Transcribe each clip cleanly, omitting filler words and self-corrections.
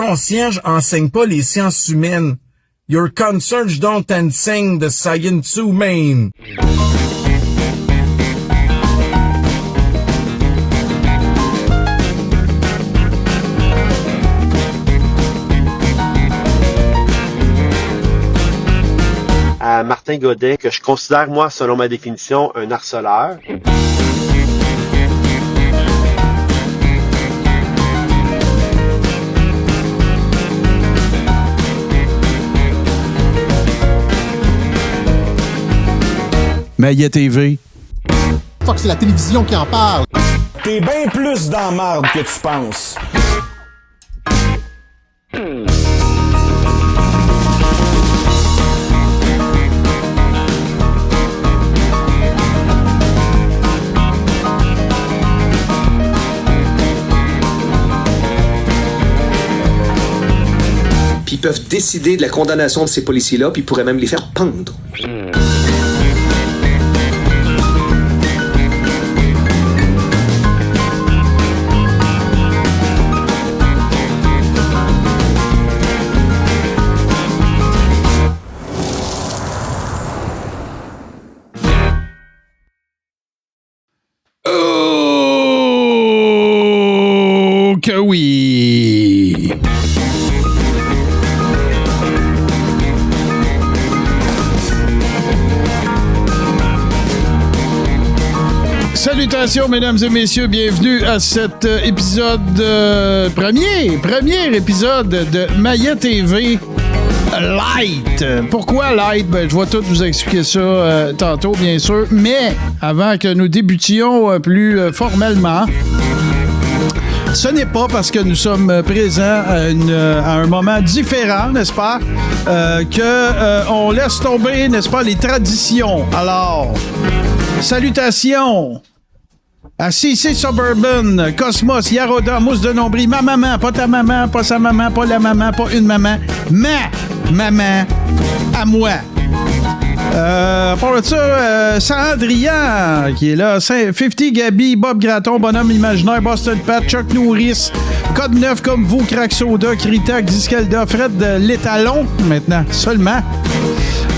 conscience enseigne pas les sciences humaines. Your conscience don't enseigne the science humaine. À Martin Godet, que je considère, moi, selon ma définition, un harceleur. Maillet TV. Fuck, c'est la télévision qui en parle. T'es bien plus dans marde que tu penses. Puis ils peuvent décider de la condamnation de ces policiers-là, puis ils pourraient même les faire pendre. Oh, que oui! Salutations, mesdames et messieurs, bienvenue à cet épisode premier épisode de Maillet TV Light. Pourquoi Light? Ben, je vais tout vous expliquer ça tantôt, bien sûr, mais avant que nous débutions plus formellement, ce n'est pas parce que nous sommes présents à un moment différent, n'est-ce pas, qu'on laisse tomber, n'est-ce pas, les traditions. Alors, salutations à CC Suburban, Cosmos, Yaroda, Mousse de Nombril, ma maman, pas ta maman, pas sa maman, pas la maman, pas une maman, ma maman à moi. À part de ça, Sandrian qui est là, 50 Gabi, Bob Graton, Bonhomme Imaginaire, Boston Pat, Chuck Nourrice, Code 9 comme vous, Crack Soda, Critac, Discalda, Fred L'Étalon, maintenant, seulement.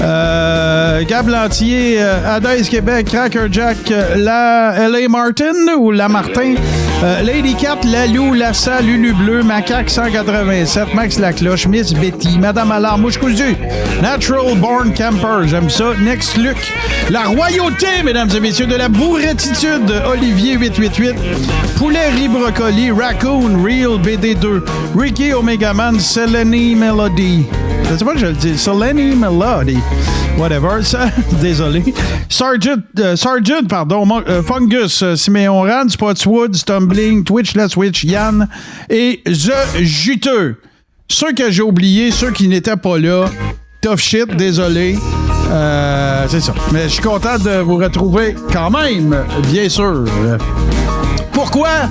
Gab Lantier, Adaïs Québec, Cracker Jack, la L.A. Martin ou la Martin, Lady Cat, Lalou, Lassa, Lulu Bleu, Macaque 187, Max Lacloche, Miss Betty, Madame Allard, Mouche Cousue, Natural Born Camper, j'aime ça, Next Luc, la royauté, mesdames et messieurs, de la bourrétitude, Olivier 888, Poulet Riz Brocoli, Raccoon, Real BD2, Ricky Omegaman, Selene Melody. C'est pas que je le dis. Selene Melody. Whatever. Ça, désolé. Sergeant, Fungus, Siméon Rand, Spotswood, Stumbling, Twitch, La Switch, Yann et The Juteux. Ceux que j'ai oubliés, ceux qui n'étaient pas là, tough shit, désolé. C'est ça. Mais je suis content de vous retrouver quand même, bien sûr. Pourquoi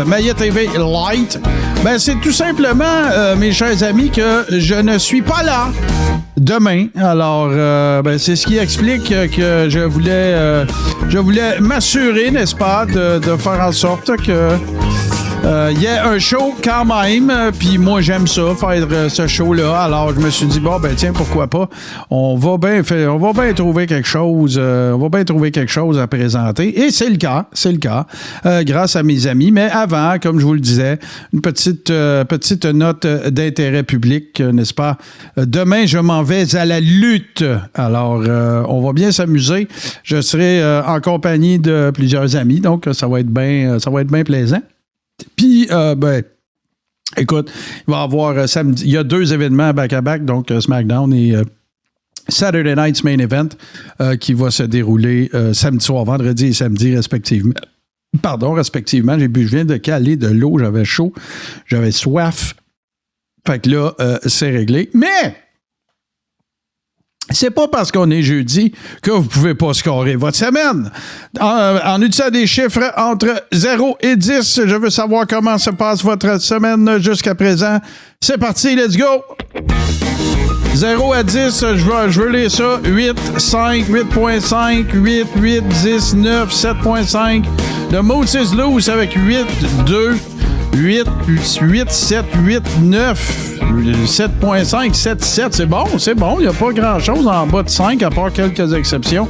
Maillet TV Light? Ben, c'est tout simplement, mes chers amis, que je ne suis pas là demain. Alors, ben, c'est ce qui explique que je voulais m'assurer, n'est-ce pas, de faire en sorte que il y a un show quand même, puis moi j'aime ça, faire ce show-là. Alors je me suis dit, bon, ben tiens, pourquoi pas? On va bien trouver quelque chose, à présenter. Et c'est le cas, grâce à mes amis. Mais avant, comme je vous le disais, une petite note d'intérêt public, n'est-ce pas? Demain, je m'en vais à la lutte. Alors, on va bien s'amuser. Je serai en compagnie de plusieurs amis, donc ça va être bien plaisant. Puis, ben, écoute, il va y avoir samedi, il y a 2 événements back-à-back, donc SmackDown et Saturday Night's Main Event qui va se dérouler samedi soir, vendredi et samedi respectivement. Respectivement, je viens de caler de l'eau, j'avais chaud, j'avais soif. Fait que là, c'est réglé. Mais c'est pas parce qu'on est jeudi que vous pouvez pas scorer votre semaine. En utilisant des chiffres entre 0 et 10, je veux savoir comment se passe votre semaine jusqu'à présent. C'est parti, let's go! 0 à 10, je veux lire ça. 8, 5, 8.5, 8, 8, 10, 9, 7.5. The Moose is loose avec 8, 2. 8, 7, 8, 9, 7.5, 7, 7. C'est bon. Il n'y a pas grand-chose en bas de 5, à part quelques exceptions.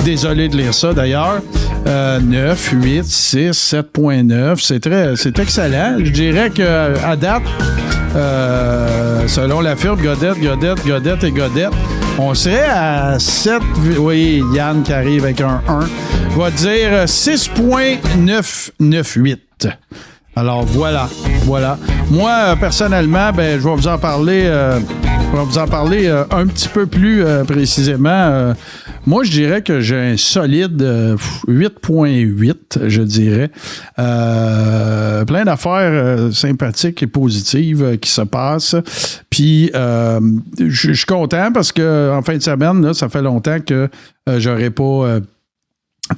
Désolé de lire ça, d'ailleurs. 9, 8, 6, 7.9. C'est excellent. Je dirais qu'à date, selon la firme Godette et Godette, on serait à 7... Oui, Yann qui arrive avec un 1. Je vais dire 6.998. Alors, voilà. Moi, personnellement, je vais vous en parler... un petit peu plus précisément. Moi, je dirais que j'ai un solide 8.8, je dirais. Plein d'affaires sympathiques et positives qui se passent. Puis, je suis content parce que en fin de semaine, là, ça fait longtemps que j'aurais pas...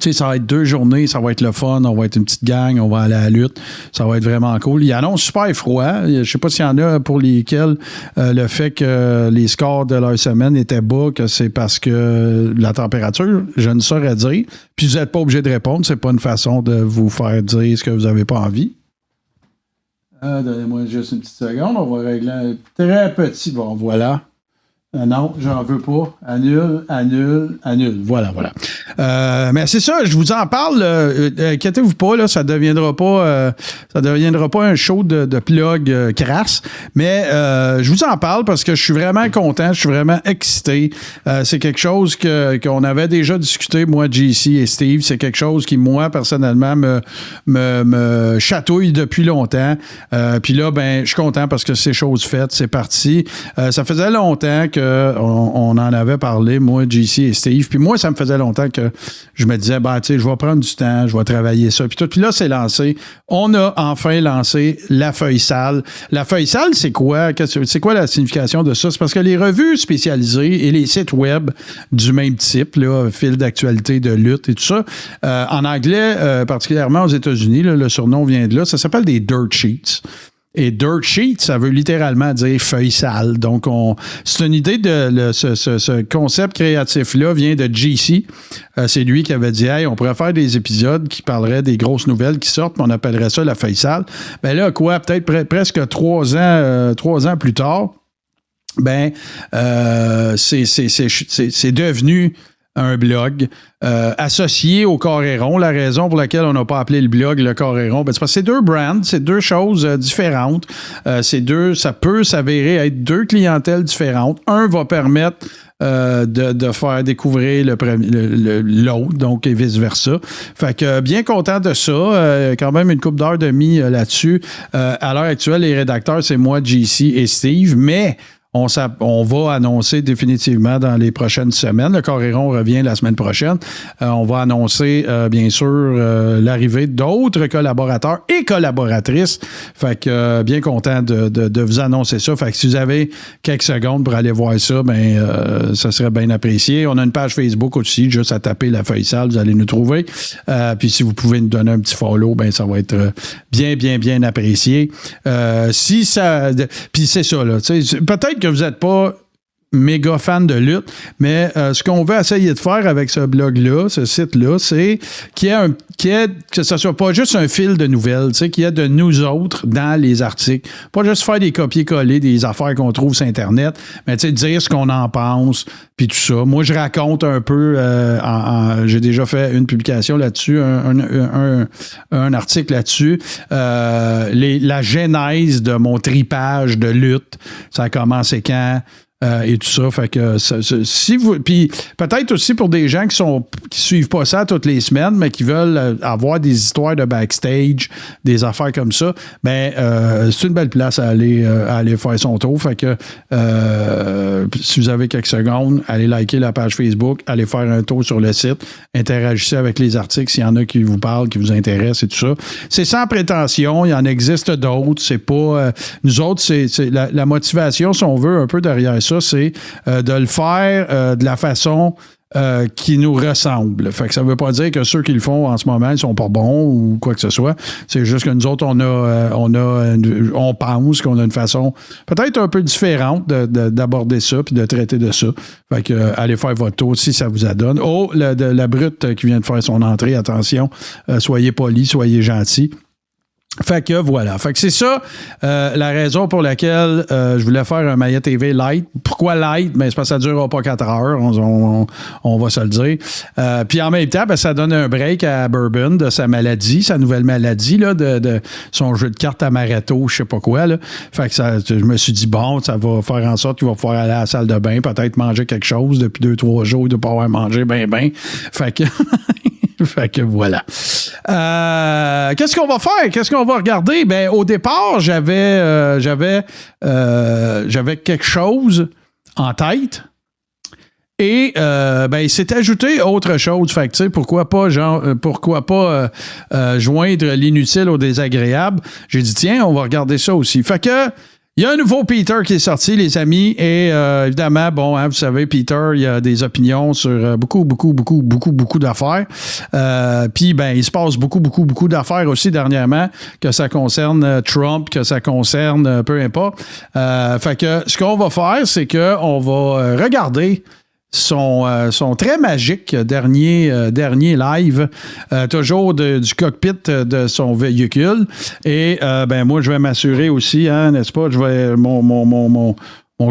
tu sais, ça va être 2 journées, ça va être le fun, on va être une petite gang, on va aller à la lutte, ça va être vraiment cool. Il annonce super froid, je sais pas s'il y en a pour lesquels le fait que les scores de leur semaine étaient bas, que c'est parce que la température, je ne saurais dire, puis vous n'êtes pas obligé de répondre, c'est pas une façon de vous faire dire ce que vous n'avez pas envie. Donnez-moi juste une petite seconde, on va régler un très petit, bon voilà. Non, j'en veux pas. Annule. Voilà. Mais c'est ça, je vous en parle. Inquiétez-vous pas, là, ça deviendra pas un show de plug crasse. Mais je vous en parle parce que je suis vraiment content, je suis vraiment excité. C'est quelque chose qu'on avait déjà discuté, moi, JC et Steve. C'est quelque chose qui, moi, personnellement, me chatouille depuis longtemps. Puis là, je suis content parce que c'est chose faite, c'est parti. Ça faisait longtemps on en avait parlé, moi, JC et Steve. Puis moi, ça me faisait longtemps que je me disais, je vais prendre du temps, je vais travailler ça. Puis tout. Puis là, c'est lancé. On a enfin lancé la feuille sale. La feuille sale, c'est quoi? C'est quoi la signification de ça? C'est parce que les revues spécialisées et les sites web du même type, là, fil d'actualité de lutte et tout ça, en anglais, particulièrement aux États-Unis, là, le surnom vient de là, ça s'appelle des dirt sheets. Et dirt sheet, ça veut littéralement dire feuille sale. Donc, c'est une idée ce concept créatif-là vient de JC. C'est lui qui avait dit, hey, on pourrait faire des épisodes qui parleraient des grosses nouvelles qui sortent, mais on appellerait ça la feuille sale. Là, peut-être presque 3 ans plus tard, c'est devenu un blog associé au Coréron. La raison pour laquelle on n'a pas appelé le blog le Coréron, c'est parce que c'est 2 brands, c'est 2 choses différentes. Ça peut s'avérer être 2 clientèles différentes. Un va permettre de faire découvrir l'autre, donc et vice-versa. Fait que bien content de ça. Quand même une couple d'heures de mis là-dessus. À l'heure actuelle, les rédacteurs, c'est moi, JC et Steve, mais on va annoncer définitivement dans les prochaines semaines. Le Coréron revient la semaine prochaine. On va annoncer, bien sûr, l'arrivée d'autres collaborateurs et collaboratrices. Fait que bien content de vous annoncer ça. Fait que si vous avez quelques secondes pour aller voir ça, ça serait bien apprécié. On a une page Facebook aussi, juste à taper la feuille sale, vous allez nous trouver. Puis si vous pouvez nous donner un petit follow, ça va être bien apprécié. Puis c'est ça, là. Peut-être que vous n'êtes pas méga fan de lutte, mais ce qu'on veut essayer de faire avec ce blog-là, ce site-là, c'est que ce soit pas juste un fil de nouvelles, qu'il y ait de nous autres dans les articles. Pas juste faire des copier-coller des affaires qu'on trouve sur Internet, mais dire ce qu'on en pense, puis tout ça. Moi, je raconte un peu, j'ai déjà fait une publication là-dessus, un article là-dessus, la genèse de mon tripage de lutte, ça a commencé quand... et tout ça, fait que si vous, puis peut-être aussi pour des gens qui suivent pas ça toutes les semaines, mais qui veulent avoir des histoires de backstage, des affaires comme ça, c'est une belle place à aller faire son tour. Fait que si vous avez quelques secondes, allez liker la page Facebook, allez faire un tour sur le site, interagissez avec les articles s'il y en a qui vous parlent, qui vous intéressent et tout ça. C'est sans prétention, il y en existe d'autres. C'est pas nous autres, c'est la motivation, si on veut, un peu derrière ça, c'est de le faire de la façon qui nous ressemble. Fait que ça veut pas dire que ceux qui le font en ce moment, ils sont pas bons ou quoi que ce soit. C'est juste que nous autres, on pense qu'on a une façon peut-être un peu différente d'aborder ça puis de traiter de ça. Fait que allez faire votre tour si ça vous adonne. La brute qui vient de faire son entrée, attention, soyez polis, soyez gentils. Fait que voilà. Fait que c'est ça la raison pour laquelle je voulais faire un Maya TV light. Pourquoi light? Ben, c'est parce que ça ne durera pas 4 heures, on va se le dire. Puis en même temps, ben, ça donne un break à Bourbon de sa maladie, sa nouvelle maladie, là, de son jeu de cartes amaretto, je sais pas quoi. Là. Fait que je me suis dit, bon, ça va faire en sorte qu'il va pouvoir aller à la salle de bain, peut-être manger quelque chose depuis 2-3 jours, de ne pas avoir mangé ben. Fait que... Fait que voilà. Qu'est-ce qu'on va faire? Qu'est-ce qu'on va regarder? Ben, au départ, j'avais quelque chose en tête. Et ben, il s'est ajouté autre chose. Fait que, tu sais, pourquoi pas joindre l'inutile au désagréable? J'ai dit, tiens, on va regarder ça aussi. Fait que il y a un nouveau Peter qui est sorti, les amis, et évidemment, bon, hein, vous savez, Peter, il y a des opinions sur beaucoup d'affaires. Puis, ben, il se passe beaucoup d'affaires aussi dernièrement, que ça concerne Trump, que ça concerne peu importe. Fait que ce qu'on va faire, c'est qu'on va regarder son très magique dernier live, toujours du cockpit de son véhicule. Et ben moi, je vais m'assurer aussi, hein, n'est-ce pas? Je vais mon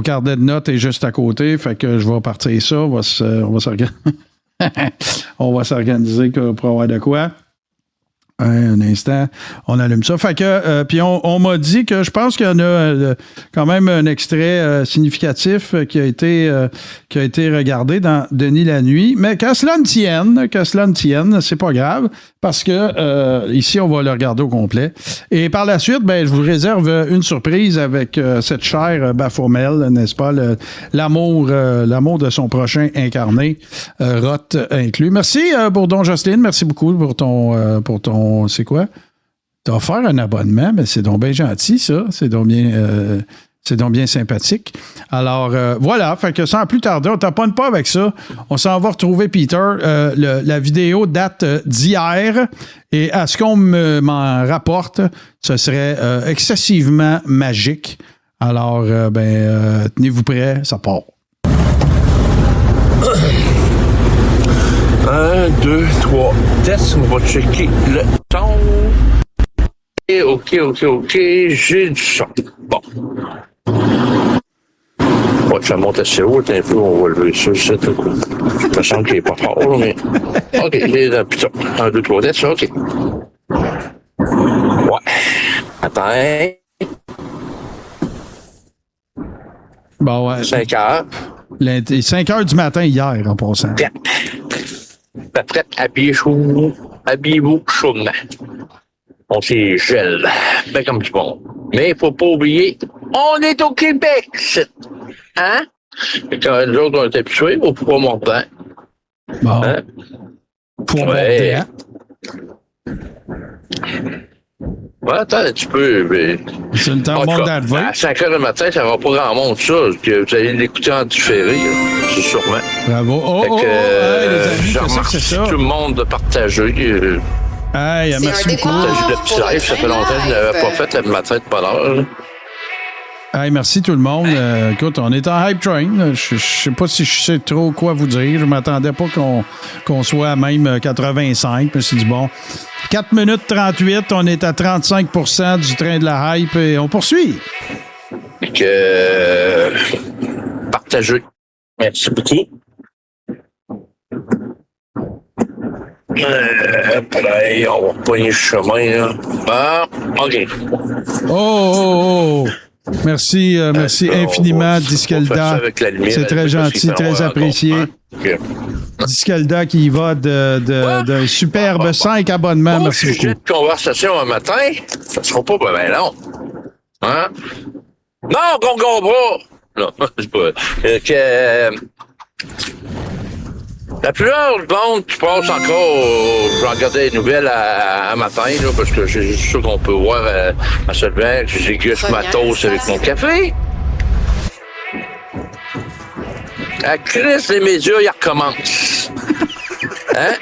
carnet de notes est juste à côté, fait que je vais partir ça. On va s'organiser pour avoir de quoi. Un instant, on allume ça. Fait que, puis on m'a dit que je pense qu'il y en a quand même un extrait significatif qui a été regardé dans Denis la nuit. Mais qu'à cela ne tienne, c'est pas grave, parce que ici, on va le regarder au complet. Et par la suite, ben, je vous réserve une surprise avec cette chère Baphomet, n'est-ce pas? L'amour de son prochain incarné, Roth inclus. Merci, Bourdon Jocelyne. Merci beaucoup pour ton c'est quoi? T'as offert un abonnement, mais c'est donc bien gentil, ça. C'est donc bien sympathique. Alors, voilà. Fait que sans plus tarder, on ne taponne pas avec ça. On s'en va retrouver Peter. La vidéo date d'hier. Et à ce qu'on m'en rapporte, ce serait excessivement magique. Alors, tenez-vous prêts, ça part. 1, 2, 3, test, on va checker le ton. OK, j'ai du son. Bon. Ouais, ça monte assez haut un peu, on va lever ça, c'est tout. Il me semble qu'il n'est pas fort, mais... OK, putain, 1, 2, 3, test, OK. Ouais. Attends. Bon, ouais. 5 heures. 5 heures du matin hier, en passant. Prête, habillez-vous chaudement. On s'y gèle. Ben comme du bon. Mais il faut pas oublier, on est au Québec, hein? Et quand nous autres, on est habitués au pouvoir montant. Bon. Hein? Pouvoir montant. Ouais, attends, tu peux. C'est une temps monde d'advert. À 5 heures du matin, ça va pas grand monde, ça. Que vous allez l'écouter en différé, c'est sûrement. Bravo. Les amis, c'est ça. Tout le monde de partager. Hey, merci beaucoup. Partager le petit live, ça fait longtemps que je n'avais pas fait le matin de bonne heure. Hey, merci tout le monde. Écoute, on est en hype train. Je sais pas si je sais trop quoi vous dire. Je m'attendais pas qu'on soit à même 85. Je me suis dit, bon, 4 minutes 38, on est à 35% du train de la hype et on poursuit. Partagez. Merci beaucoup. Pareil, on va pogner le chemin, là. Ah, OK. Oh! Merci infiniment, Discalda. C'est très gentil, très apprécié. Okay. Discalda qui va d'un superbe 5 abonnements. Merci beaucoup. Sujet de conversation un matin, ça sera pas bien long. Hein? Non, qu'on pas. Non, c'est pas. La plupart du monde qui passe encore, je vais regarder les nouvelles à matin, là, parce que c'est juste ça qu'on peut voir à ce bain, que j'éguste ma toast avec mon café. À crise, les médias, ils recommencent. Hein?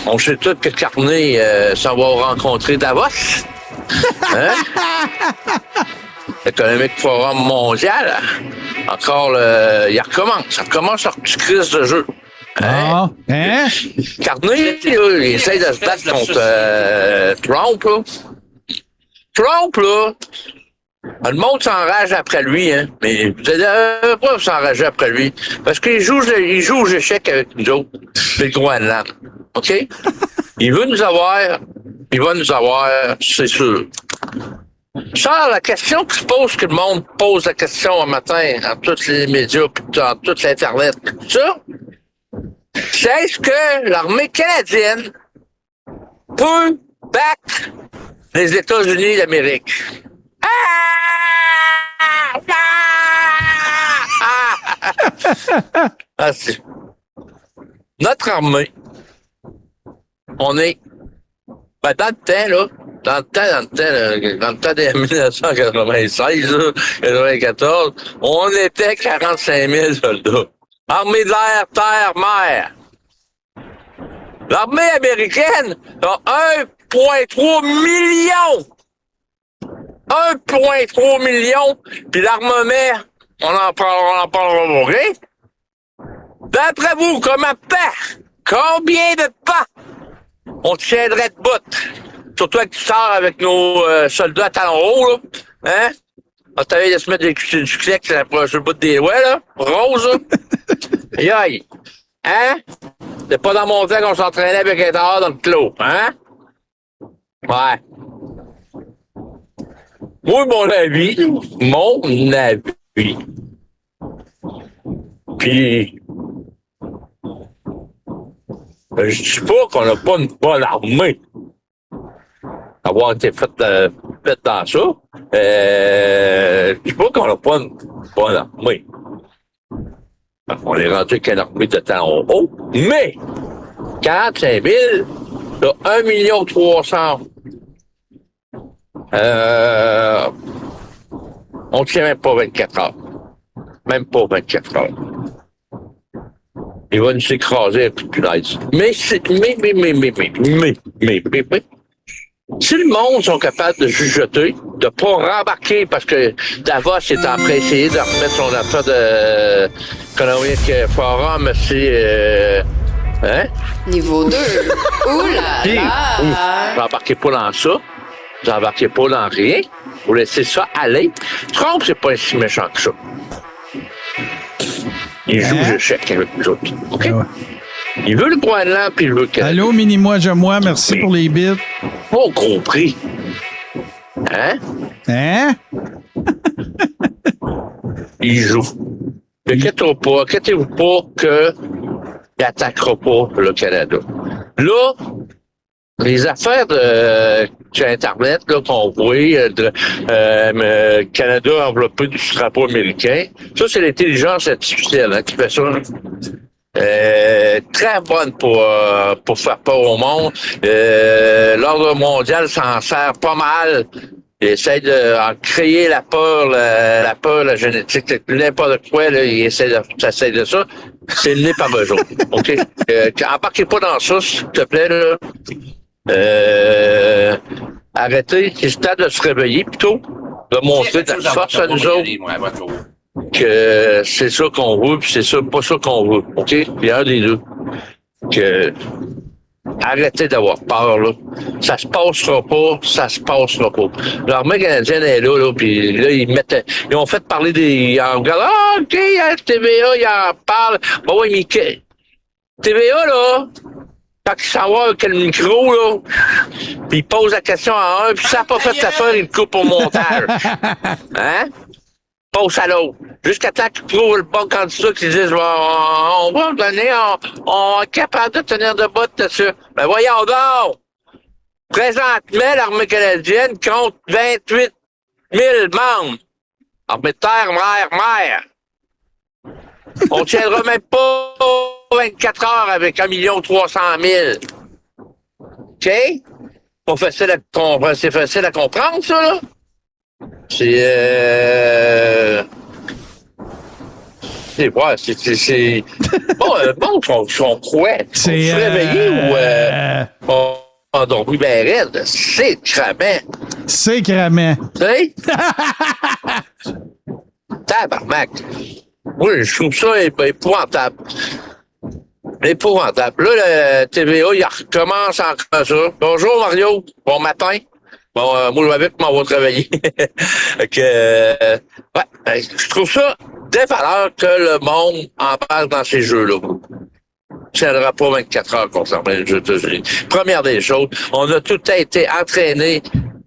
On sait tous que Carney s'en va rencontrer Davos. Hein? L'économique Forum mondial. Encore, il recommence. Ça recommence leur petite crise de jeu. Ah, hein? Carney, il essaie de se battre contre Trump, là. Trump, là, le monde s'enrage après lui, hein. Mais vous allez pas s'enrager après lui. Parce qu'il joue aux échecs avec nous autres. C'est le Groenland. OK? Il veut nous avoir. Il va nous avoir, c'est sûr. Ça, la question que le monde pose la question un matin, en tous les médias, puis dans tout l'Internet, tout ça, c'est est-ce que l'armée canadienne peut battre les États-Unis d'Amérique? Ah, c'est... Notre armée, on est... Ben, dans le temps des 1996, là, 94, on était 45 000 soldats. Armée de l'air, terre, mer. L'armée américaine a 1,3 million. 1,3 million. Puis l'armement, on en parlera pas, OK? D'après vous, combien de pas on tiendrait de bout? Surtout avec tu sors avec nos soldats à talons hauts, là. Hein? On t'avait de se mettre du clec sur le bout des doigts, là. Rose, là. Aïe. Hein? C'est pas dans mon temps qu'on s'entraînait avec un dehors dans le clos, hein? Ouais. Moi, mon avis. Puis, je dis pas qu'on n'a pas une bonne armée. Avoir été fait dans ça. Je dis pas qu'on n'a pas une bonne armée. On est rendu avec une armée de talons hauts. Mais, 45 000, t'as 1 300 000. On tient même pas 24 heures. Même pas 24 heures. Il va nous écraser un peu plus nice. Mais, si le monde sont capables de jugeter, de pas rembarquer parce que Davos est en train d'essayer de remettre son affaire de Economic Forum, c'est hein? Niveau 2. Oula là! Vous embarquez pas dans ça. Vous embarquez pas dans rien. Vous laissez ça aller. Trump, c'est pas si méchant que ça. Il joue aux échecs avec nous autres. OK? Ouais. Il veut le Groenland, puis il veut le Canada. Allô, mini-moi, j'aime-moi. Merci pour les bits. Pas compris. Hein? Hein? Il joue. Inquiétez-vous pas qu'il n'attaquera pas le Canada. Là, les affaires sur Internet là, qu'on voit, Canada enveloppé du drapeau américain, ça, c'est l'intelligence artificielle hein, qui fait ça. Très bonne pour faire peur au monde. L'ordre mondial s'en sert pas mal. Il essaie de créer la peur, la génétique, n'importe quoi, là, il essaie de ça. C'est mené par eux autres. OK? Embarquez pas dans ça, s'il te plaît, là. Arrêtez, c'est le temps de se réveiller plutôt, de montrer de la force à nous autres. Que c'est ça qu'on veut, puis c'est ça, pas ça qu'on veut. OK? Puis un des deux. Que arrêtez d'avoir peur, là. Ça se passera pas. L'armée canadienne est là, puis là, ils ont fait parler des... On regarde, OK, TVA, il en parle. Bon, oui, mais TVA, là, quand il s'en va avec le micro, là, puis il pose la question à un, puis ça n'a pas fait sa affaire, il le coupe au montage. Hein? Passe à l'autre. Jusqu'à temps qu'ils trouvent le bon candidat qui disent on va donner, on est capable de tenir debout dessus. Ben voyons donc! Présentement, l'armée canadienne compte 28 000 membres. Armée de terre, mer. On tiendra même pas 24 heures avec 1 300 000. OK? C'est facile à comprendre, ça, là? C'est bon, on croit. C'est se réveiller ou on dormi bien raide. C'est cramant. C'est cramant. Tu sais? Tabarnak. Oui, je trouve ça épouvantable. Épouvantable. Là, le TVA, il recommence encore ça. Bonjour, Mario. Bon matin. Bon, moi, je vais avec, m'en va travailler. Fait que, je trouve ça des valeurs que le monde embarque dans ces jeux-là. Ça ne pas 24 heures concernant les États-Unis. Première des choses, on a tout été entraînés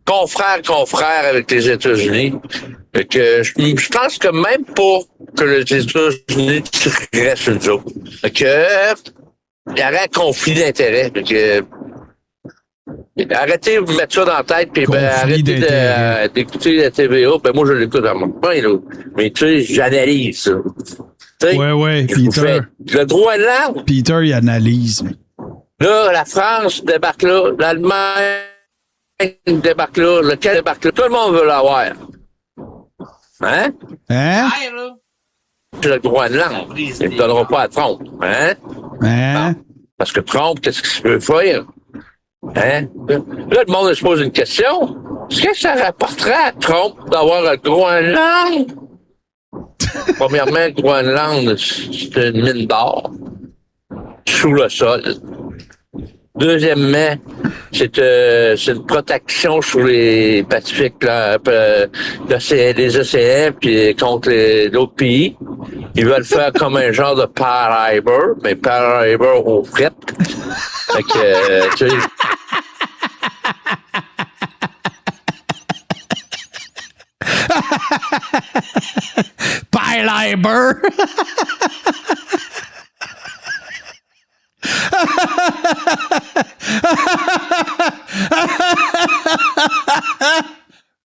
confrère avec les États-Unis. Fait que je pense que même pour que les États-Unis tireraient sur le jour. Fait que il y aurait un conflit d'intérêts. Fait que arrêtez de vous mettre ça dans la tête, puis arrêtez d'écouter la TVA. Ben moi je l'écoute à mon point, là. Mais tu sais, j'analyse ça. Ouais, Peter. Le Groenland. Peter, il analyse. Là, la France débarque là, l'Allemagne débarque là, le Canada débarque là. Tout le monde veut l'avoir. Hein? Le Groenland. Ils ne donneront pas à Trump. Hein? Non. Parce que Trump, qu'est-ce qu'il veut faire? Hein? Là, le monde se pose une question. Est-ce que ça rapporterait à Trump d'avoir le Groenland? Premièrement, le Groenland, c'est une mine d'or sous le sol. Deuxièmement, c'est une protection sur les Pacifiques, là, les océans, puis contre d'autres pays. Ils veulent faire comme un genre de Pearl Harbor, mais Pearl Harbor aux frites. Fait que, tu sais... Pearl Harbor!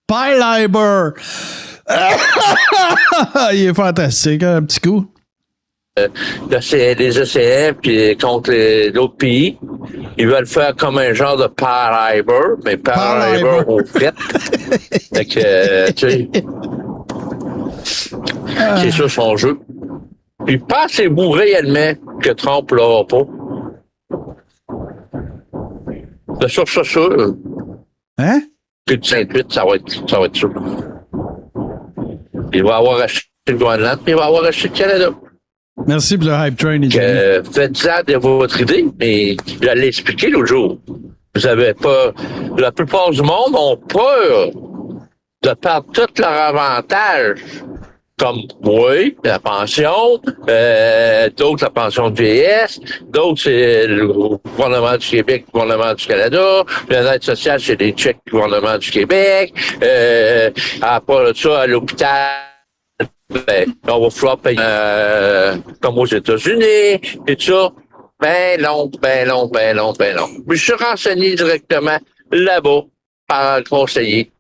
Pearl Harbor! Il est fantastique, un petit coup. Les océans, puis contre d'autres pays. Ils veulent faire comme un genre de Pearl Harbor, mais Pearl Harbor aux frites. Fait que, tu sais... C'est ça son jeu. Puis pensez-vous réellement que Trump l'aura pas? De sûr, sûr. Hein? Plus de 5-8, ça va être sûr. Il va avoir acheté le Groenland, puis il va avoir acheté le Canada. Merci pour le hype train. Faites-en de votre idée, mais je l'ai expliqué l'autre jour. Vous avez pas... La plupart du monde ont peur de perdre tous leurs avantages. Comme, oui, la pension, d'autres, la pension de vieillesse, d'autres, c'est le gouvernement du Québec, le gouvernement du Canada, l'aide sociale, c'est les chèques du gouvernement du Québec, à part ça, à l'hôpital, ben, on va falloir payer, comme aux États-Unis, et tout ça. Ben long. Je suis renseigné directement là-bas par un conseiller.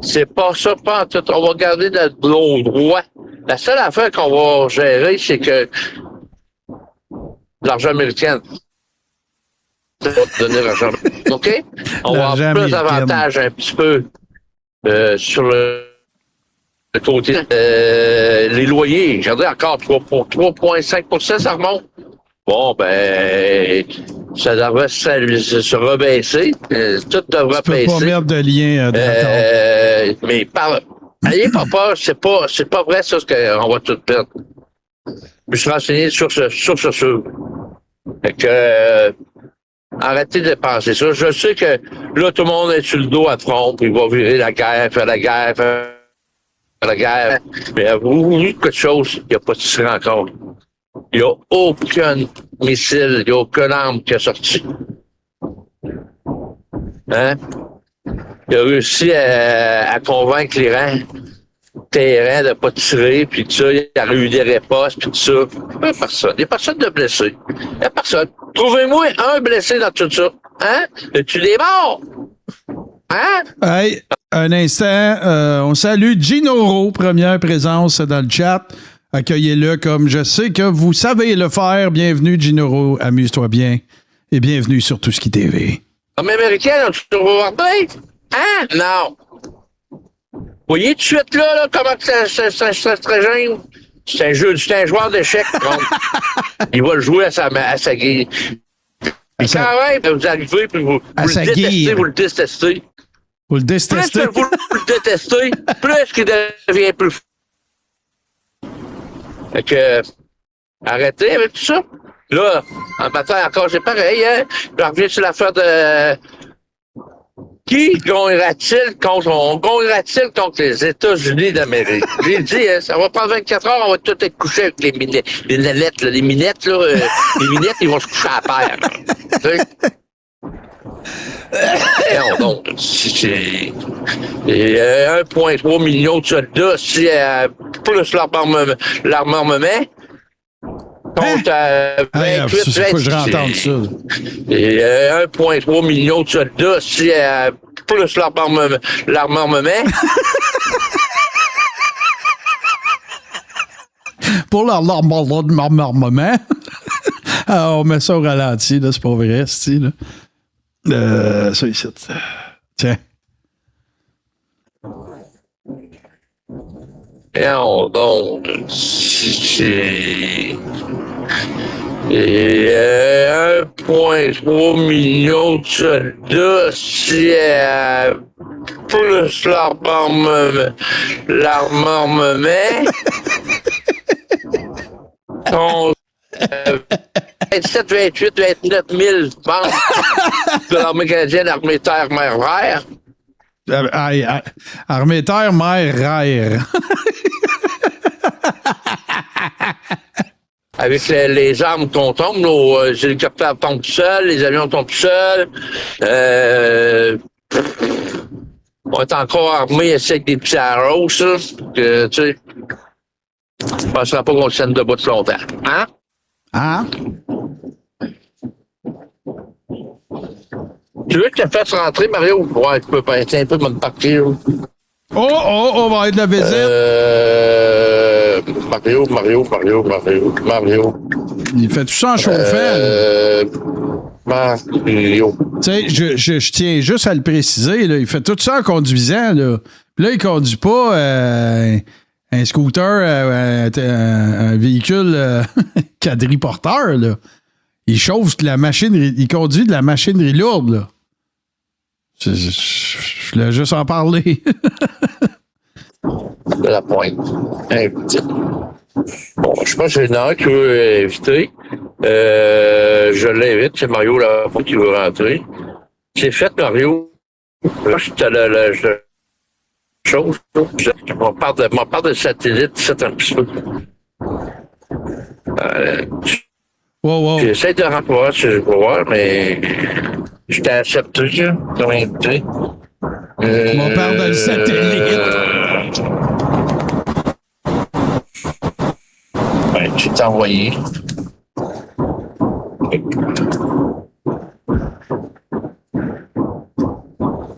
C'est pas ça, pas en tout. On va garder notre droit. La seule affaire qu'on va gérer, c'est que l'argent américain. Ça va te donner l'argent américain. OK? On va avoir plus d'avantages un petit peu sur le côté. Les loyers, regardez encore 3,5 ça remonte. Bon, ben, ça devrait se rebaisser. Tout devrait baisser. Tu peux pas mettre de lien mais ayez pas peur, c'est pas vrai ça, qu'on va tout perdre. Je suis renseigné sur ce. Fait que, arrêtez de penser ça. Je sais que là, tout le monde est sur le dos à Trump. Il va virer la guerre, faire la guerre. Mais vous dites quelque chose, il n'y a pas de tir encore. Il n'y a aucun missile, il n'y a aucune arme qui est sorti. Hein? Il a réussi à convaincre l'Iran, Téhéran, de ne pas tirer, puis tout ça. Il a eu des ripostes, puis tout ça. Il n'y a personne. Il n'y a personne de blessé. Il n'y a personne. Trouvez-moi un blessé dans tout ça. Hein? Tu des morts? Hein? Hey, un instant. On salue Gino, première présence dans le chat. Accueillez-le comme je sais que vous savez le faire. Bienvenue, Gino. Amuse-toi bien. Et bienvenue sur Tout ce qui TV. Comme américain, tu te regardé? Hein? Non. Vous voyez tout de suite là comment c'est très jeune? C'est un joueur d'échecs. Il va le jouer à sa guille. Puis quand même, vous arrivez puis vous le détestez. Vous le détestez. Vous le détestez? Plus vous le détestez, plus qu'il devient plus fou. Fait que, arrêtez avec tout ça. Là, en matin encore, c'est pareil, hein. Je reviens sur l'affaire Qui gagnera-t-il contre les États-Unis d'Amérique? J'ai dit, ça va prendre 24 heures, on va tout être couché avec les minettes, là. Les minettes, les minettes, ils vont se coucher à terre. Tu sais? Non, donc, c'est 1,3 million de soldats, si plus l'armement, contre 28, faut que je rentende ça. Et 1,3 million de soldats, si plus l'armement. Pour l'armement, on met ça au ralenti, là, c'est pas vrai, c'est là. Ça ici. Tiens. Non, donc, c'est 1,3 million de soldats, si plus l'armement, donc 27, 28, 29 000 membres de l'armée canadienne, l'armée terre, mer, air. Armée terre, mer, air. Avec les armes qu'on tombe, nos hélicoptères tombent tout seuls, les avions tombent tout seuls. On est encore armés avec des petits arrows, ça. Que, tu sais, je ne penserais pas qu'on tienne debout de longtemps. Hein? Hein? Tu veux que je te fasse rentrer, Mario? Ouais, tu peux pas être un peu de me partir. On va être la visite. Mario. Il fait tout ça en chauffant. Mario. Tu sais, je tiens juste à le préciser, là, il fait tout ça en conduisant. Là, là il conduit pas un scooter, un véhicule quadriporteur. Là. Il chauffe de la machinerie, il conduit de la machinerie lourde. Là. Je voulais juste en parler. De la pointe. Bon, je pense que c'est un qui veut inviter. Je l'invite, c'est Mario là, pour qu'il veut rentrer. C'est fait, Mario. Là, c'était la chose. Je m'en parle de satellite, c'est un petit peu. Wow. J'essaie de rentrer si je peux voir, mais je t'ai accepté, comme invité. On parle de satellite. Ouais, je t'ai envoyé.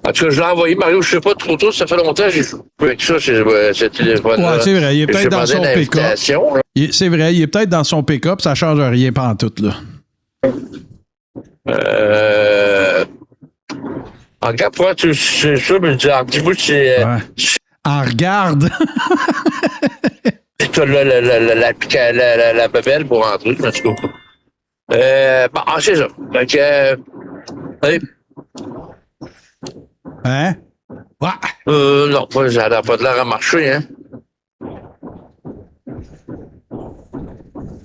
En tout cas, je l'ai envoyé, Mario, je sais pas trop tôt, ça fait longtemps que j'ai joué avec ça, ce téléphone-là. Ouais, c'est vrai, il est peut-être dans son pick-up. C'est vrai, il est peut-être dans son pick-up, ça change rien pantoute, là. Regarde, pourquoi tu sais ça, mais dis-moi, c'est... Ouais. En regarde. Tu as la bebelle pour rentrer, en tout cas. Bon, c'est ça. Fait que... Hein? Ouais. Non, ça n'a pas de l'air à marcher, hein.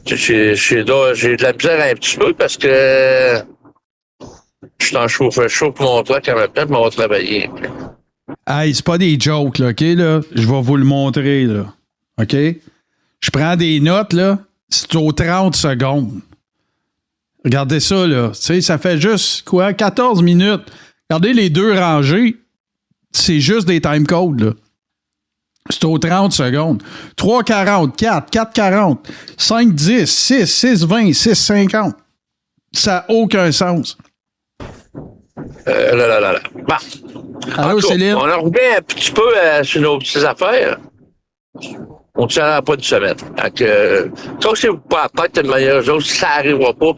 J'ai de la misère un petit peu parce que je suis en chauffe pour mon truc en même temps, mais on va travailler. Hey, c'est pas des jokes, là, OK, là? Je vais vous le montrer, là. OK? Je prends des notes, là. C'est aux 30 secondes. Regardez ça, là. Tu sais, ça fait juste, quoi, 14 minutes. Regardez les deux rangées. C'est juste des timecodes, là. C'est aux 30 secondes. 3,44, 4,40, 5,10, 6, 6,20, 6,50. Ça n'a aucun sens. Bon. Allô, Céline? On en revient un petit peu sur nos petites affaires. On ne tient pas de semaine. Donc, cassez-vous pas la tête de manière chose, ça n'arrivera pas.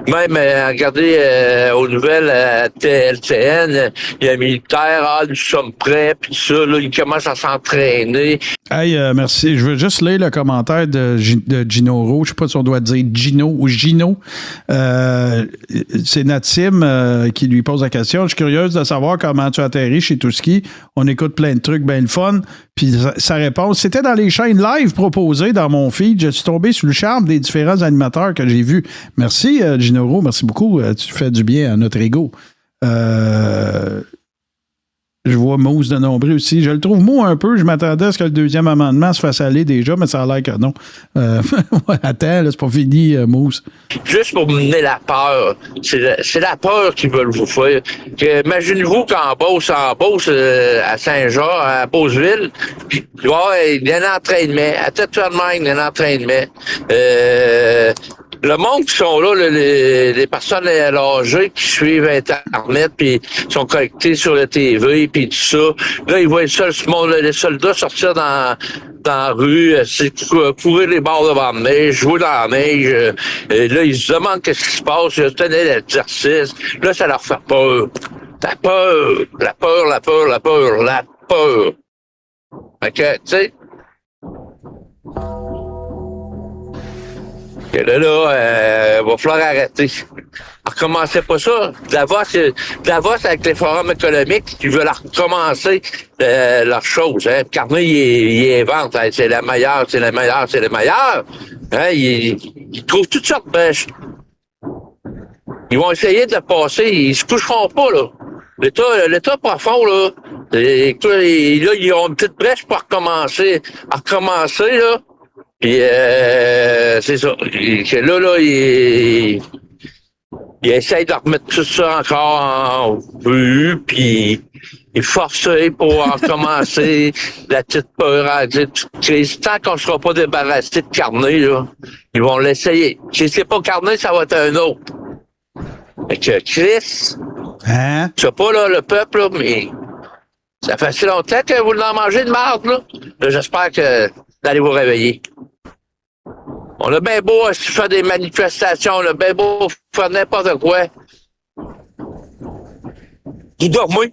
Même, regardez aux nouvelles TLTN, il y a un militaire, nous sommes prêts, puis tout ça, là, il commence à s'entraîner. Hey, merci. Je veux juste lire le commentaire de Gino Rowe. Je ne sais pas si on doit dire Gino ou Gino. C'est Natim qui lui pose la question. Je suis curieuse de savoir comment tu atterris chez Touski. On écoute plein de trucs bien le fun. Puis sa réponse, c'était dans les chaînes live proposées dans mon feed. Je suis tombé sous le charme des différents animateurs que j'ai vus. Merci, Gino Rowe. Merci beaucoup. Tu fais du bien à notre ego. Je vois Mousse de Nombré aussi. Je le trouve mou un peu. Je m'attendais à ce que le deuxième amendement se fasse aller déjà, mais ça a l'air que non. Attends, là, c'est pas fini, Mousse. Juste pour mener la peur. C'est la peur qu'ils veulent vous faire. Imaginez-vous qu'en Beauce, à Saint-Jean, à Beauceville, puis il y a un entraînement. À Tétouan-Même, il y a un entraînement. Le monde qui sont là, les personnes âgées qui suivent Internet, puis sont connectés sur le TV, puis tout ça, là, ils voient les soldats sortir dans la rue, courir les bords devant la neige, jouer dans la neige. Et là, ils se demandent qu'est-ce qui se passe, ils tenaient l'exercice. Là, ça leur fait peur. La peur. Fait que, tu sais... Et là, va falloir arrêter. Recommencez pas ça. Davos avec les forums économiques qui veulent recommencer leurs choses. Hein. Carnot, il invente. Hein. C'est la meilleure. Hein. Ils trouvent toutes sortes de brèches. Ils vont essayer de passer. Ils se coucheront pas, là. L'État profond, là. Là, ils ont une petite brèche pour recommencer, là. Puis c'est ça. Là, il essaye de remettre tout ça encore en vue, puis il force pour en commencer la petite peur à dire tant qu'on ne sera pas débarrassé de Carnet, là, ils vont l'essayer. Si c'est pas Carnet, ça va être un autre. Fait que Chris, hein? je sais pas là, le peuple, là, mais ça fait si longtemps que vous en mangez de marde, là. Là, j'espère que vous allez vous réveiller. On a bien beau faire des manifestations, on a bien beau faire n'importe quoi. Vous dormez.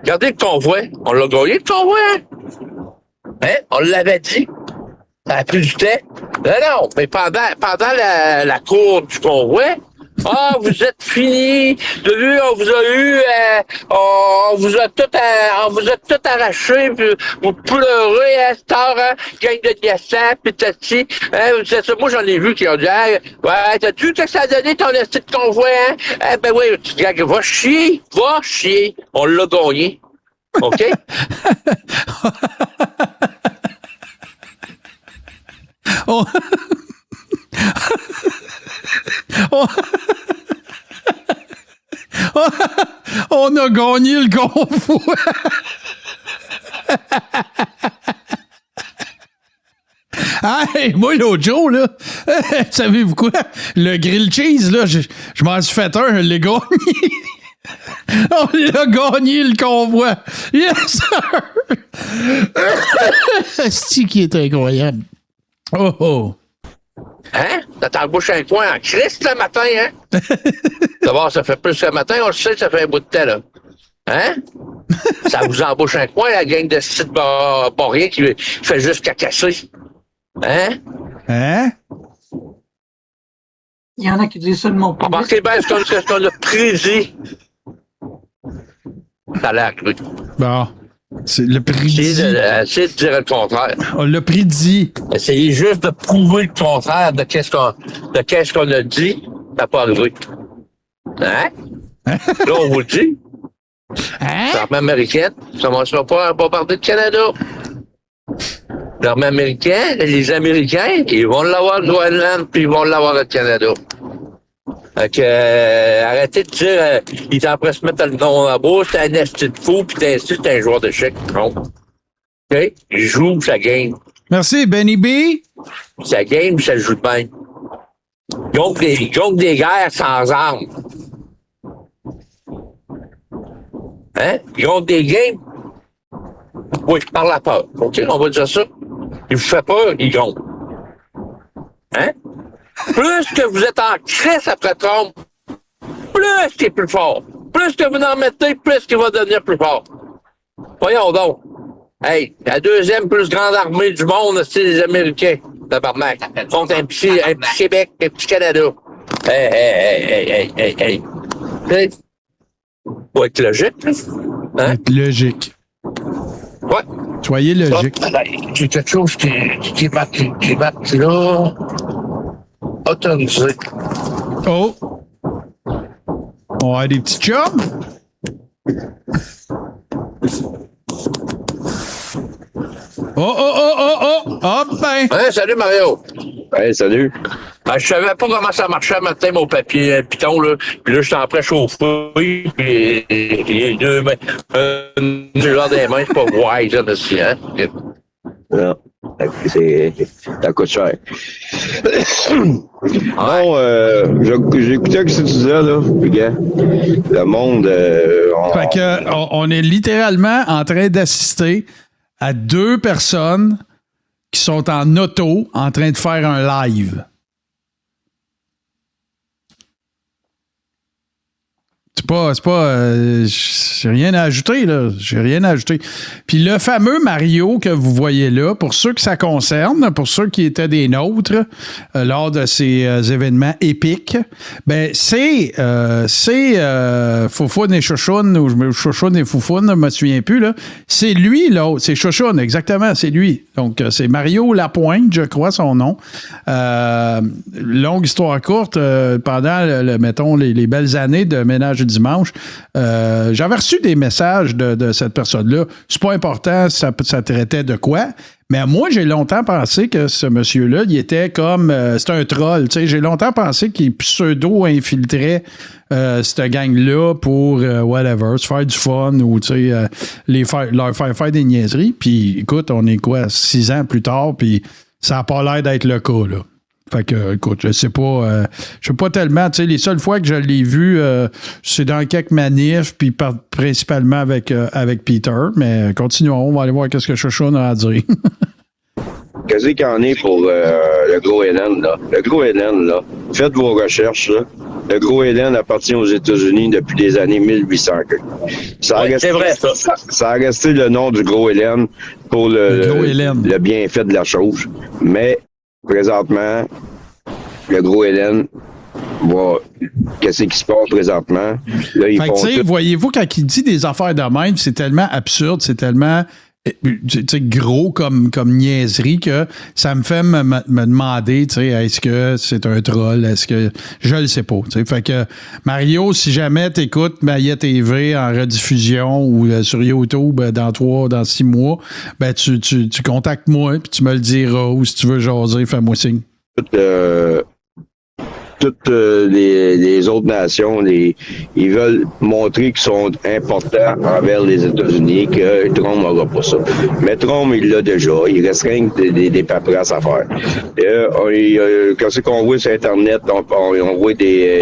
Regardez le convoi. On l'a gagné, le convoi, hein? On l'avait dit. Ça a pris du temps. Non, mais pendant la cour du convoi, vous êtes finis. De vue, on vous a eu, on vous a tout arraché, puis vous pleurez, hein, cette heure, hein, gang de niassants, pis tati. C'est ça, moi, j'en ai vu qui ont dit, ouais, t'as-tu vu que ça a donné ton esti de convoi, hein? Ben oui, va chier. On l'a gagné. OK? On a gagné le convoi. Hey, moi, l'autre jour, là, savez-vous quoi? Le grill cheese, là, je m'en suis fait un, je l'ai gagné. On a gagné le convoi. Yes, sir! C'est qui est incroyable. Oh! Hein? Ça t'embouche un coin en Christ le matin, hein? D'abord, ça fait plus que le matin, on le sait, ça fait un bout de temps, là. Hein? Ça vous embouche un coin, la gang de sites rien qui fait juste cacasser. Hein? Hein? Il y en a qui disent ça de mon public. Remarquez bien ce qu'on a prédit. Ça a l'air cru. Bon. C'est le prédit. Essayez de dire le contraire. On l'a prédit. Essayez juste de prouver le contraire de qu'est-ce qu'on a dit. Ça n'a pas arrivé. Hein? Là, on vous le dit. Hein? L'armée américaine, ça ne commencera pas à bombarder le Canada. L'armée américaine, les Américains, ils vont l'avoir le Groenland, puis ils vont l'avoir le Canada. Fait que, arrêtez de dire, il t'en presse se mettre le nom dans la bouche, t'es un esti de fou, puis t'es un joueur d'échecs. Non. OK? Il joue sa game. Merci, Benny B. Sa game, ça joue de bien. Ils gagnent des guerres sans armes. Hein? Ils ont des games. Oui, par la peur. OK, on va dire ça. Il vous fait peur, ils gagnent. Hein? Plus que vous êtes en crise après Trump, plus qu'il est plus fort. Plus que vous en mettez, plus qu'il va devenir plus fort. Voyons donc. Hey, la deuxième plus grande armée du monde, c'est les Américains. Tabarnak. Contre un petit Québec, un petit Canada. Hey. Faut être logique, là. Hein? Être logique. Ouais. Soyez logique. J'ai quelque chose qui marque là. Autorisé. Oh! On a des petits chums. Oh! Hop, ben! Hey, salut Mario! Hey, salut. Je savais pas comment ça marchait à matin, mon papier piton, là. Puis là, j'étais en train chauffer, puis les deux mains, genre des mains, c'est pas wise, là, aussi, hein? Non. Ça coûte cher. Bon, j'écoutais ce que tu disais, là. Regarde, le monde... Fait que, on est littéralement en train d'assister à deux personnes qui sont en auto en train de faire un live. J'ai rien à ajouter, là. J'ai rien à ajouter. Puis le fameux Mario que vous voyez là, pour ceux que ça concerne, pour ceux qui étaient des nôtres lors de ces événements épiques, ben c'est Foufoune et Chouchoune, ou Chouchoune et Foufoune, je me souviens plus, là. C'est lui, là. C'est Chouchoune, exactement, c'est lui. Donc, c'est Mario Lapointe, je crois, son nom. Longue histoire courte, pendant, mettons, les belles années de Ménage du dimanche, j'avais reçu des messages de cette personne-là. C'est pas important, ça traitait de quoi, mais moi, j'ai longtemps pensé que ce monsieur-là, il était comme... c'était un troll, tu sais. J'ai longtemps pensé qu'il pseudo-infiltrait cette gang-là pour, whatever, se faire du fun ou, tu sais, leur faire des niaiseries. Puis, écoute, on est quoi, 6 ans plus tard, puis ça n'a pas l'air d'être le cas, là. Fait que, écoute, je sais pas tellement, tu sais, les seules fois que je l'ai vu, c'est dans quelques manifs, puis principalement avec Peter, mais continuons, on va aller voir qu'est-ce que Chouchoune a à dire. Qu'est-ce qu'il y en est pour le gros Hélène, là? Le gros Hélène, là, faites vos recherches, là. Le gros Hélène appartient aux États-Unis depuis les années 1800. C'est vrai, ça. Ça a resté le nom du gros Hélène pour le bienfait de la chose, mais présentement, le gros Hélène, qu'est-ce qui se passe présentement? Là, ils font voyez-vous, quand il dit des affaires de même, c'est tellement absurde, c'est tellement gros comme niaiserie que ça me fait me demander, est-ce que c'est un troll? Est-ce que... Je le sais pas. Fait que, Mario, si jamais t'écoutes Maillet TV en rediffusion ou sur YouTube dans 6 mois, ben tu contactes moi puis tu me le diras, ou si tu veux jaser, fais-moi signe. Toutes les autres nations, ils veulent montrer qu'ils sont importants envers les États-Unis, que Trump n'aura pas ça. Mais Trump, il l'a déjà. Il reste rien que des paperasses à faire. Quand c'est qu'on voit sur Internet, on voit des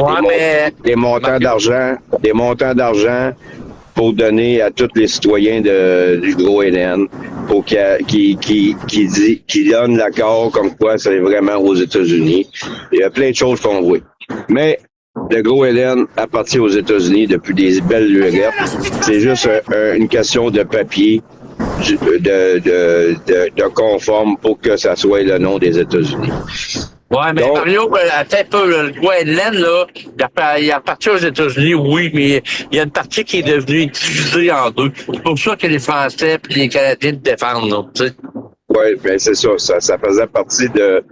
montants d'argent pour donner à tous les citoyens du gros Hélène, pour qu'il donne l'accord comme quoi c'est vraiment aux États-Unis. Il y a plein de choses qu'on voit. Mais le gros Hélène appartient aux États-Unis depuis des belles lurettes. C'est juste une question de papier, de conforme pour que ça soit le nom des États-Unis. Ouais, mais donc, Mario, attends un peu, le gros Hélène, là, il appartient aux États-Unis, oui, mais il y a une partie qui est devenue divisée en deux. C'est pour ça que les Français et les Canadiens le défendent, là, tu sais. Oui, bien c'est ça. Ça faisait partie de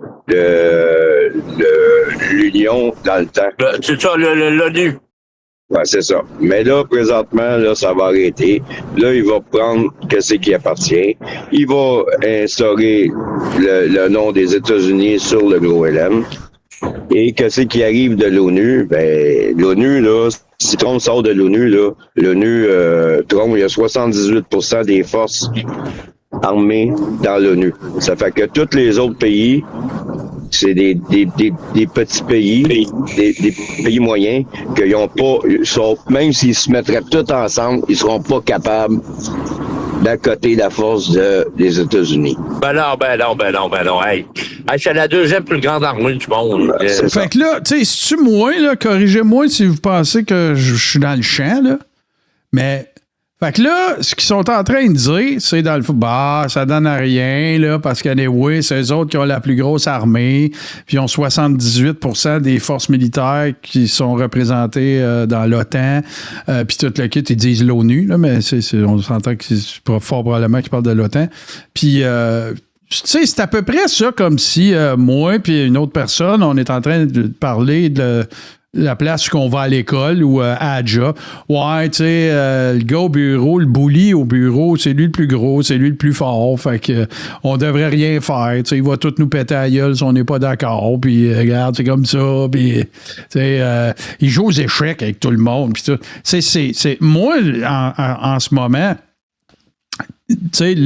l'Union dans le temps. C'est ça, l'ONU. Ouais, c'est ça. Mais là, présentement, là, ça va arrêter. Là, il va prendre ce qui appartient. Il va instaurer le nom des États-Unis sur le gros Hélène. Et qu'est-ce qui arrive de l'ONU? Ben, l'ONU, là, si Trump sort de l'ONU, là, Trump, il y a 78% des forces armées dans l'ONU. Ça fait que tous les autres pays, c'est des petits pays, des pays moyens, qu'ils n'ont pas, même s'ils se mettraient tous ensemble, ils seront pas capables d'accoter la force des États-Unis. Ben non. Hey, c'est la deuxième plus grande armée du monde. Fait que là, tu sais, si tu moi, là, corrigez-moi si vous pensez que je suis dans le champ, là, mais... Fait que là, ce qu'ils sont en train de dire, c'est dans le fond, ça donne à rien, là, parce que oui, c'est eux autres qui ont la plus grosse armée, puis ils ont 78% des forces militaires qui sont représentées dans l'OTAN, puis tout le kit, ils disent l'ONU, là, mais on s'entend que c'est fort probablement qu'ils parlent de l'OTAN. Puis, tu sais, c'est à peu près ça, comme si moi puis une autre personne, on est en train de parler la place qu'on va à l'école ou à la job. Ouais, tu sais, le gars au bureau, le bully au bureau, c'est lui le plus gros, c'est lui le plus fort. Fait que on devrait rien faire. Tu sais, il va tout nous péter à la gueule si on n'est pas d'accord. Puis regarde, c'est comme ça. Puis, tu sais, il joue aux échecs avec tout le monde. Puis c'est moi, en ce moment, tu sais,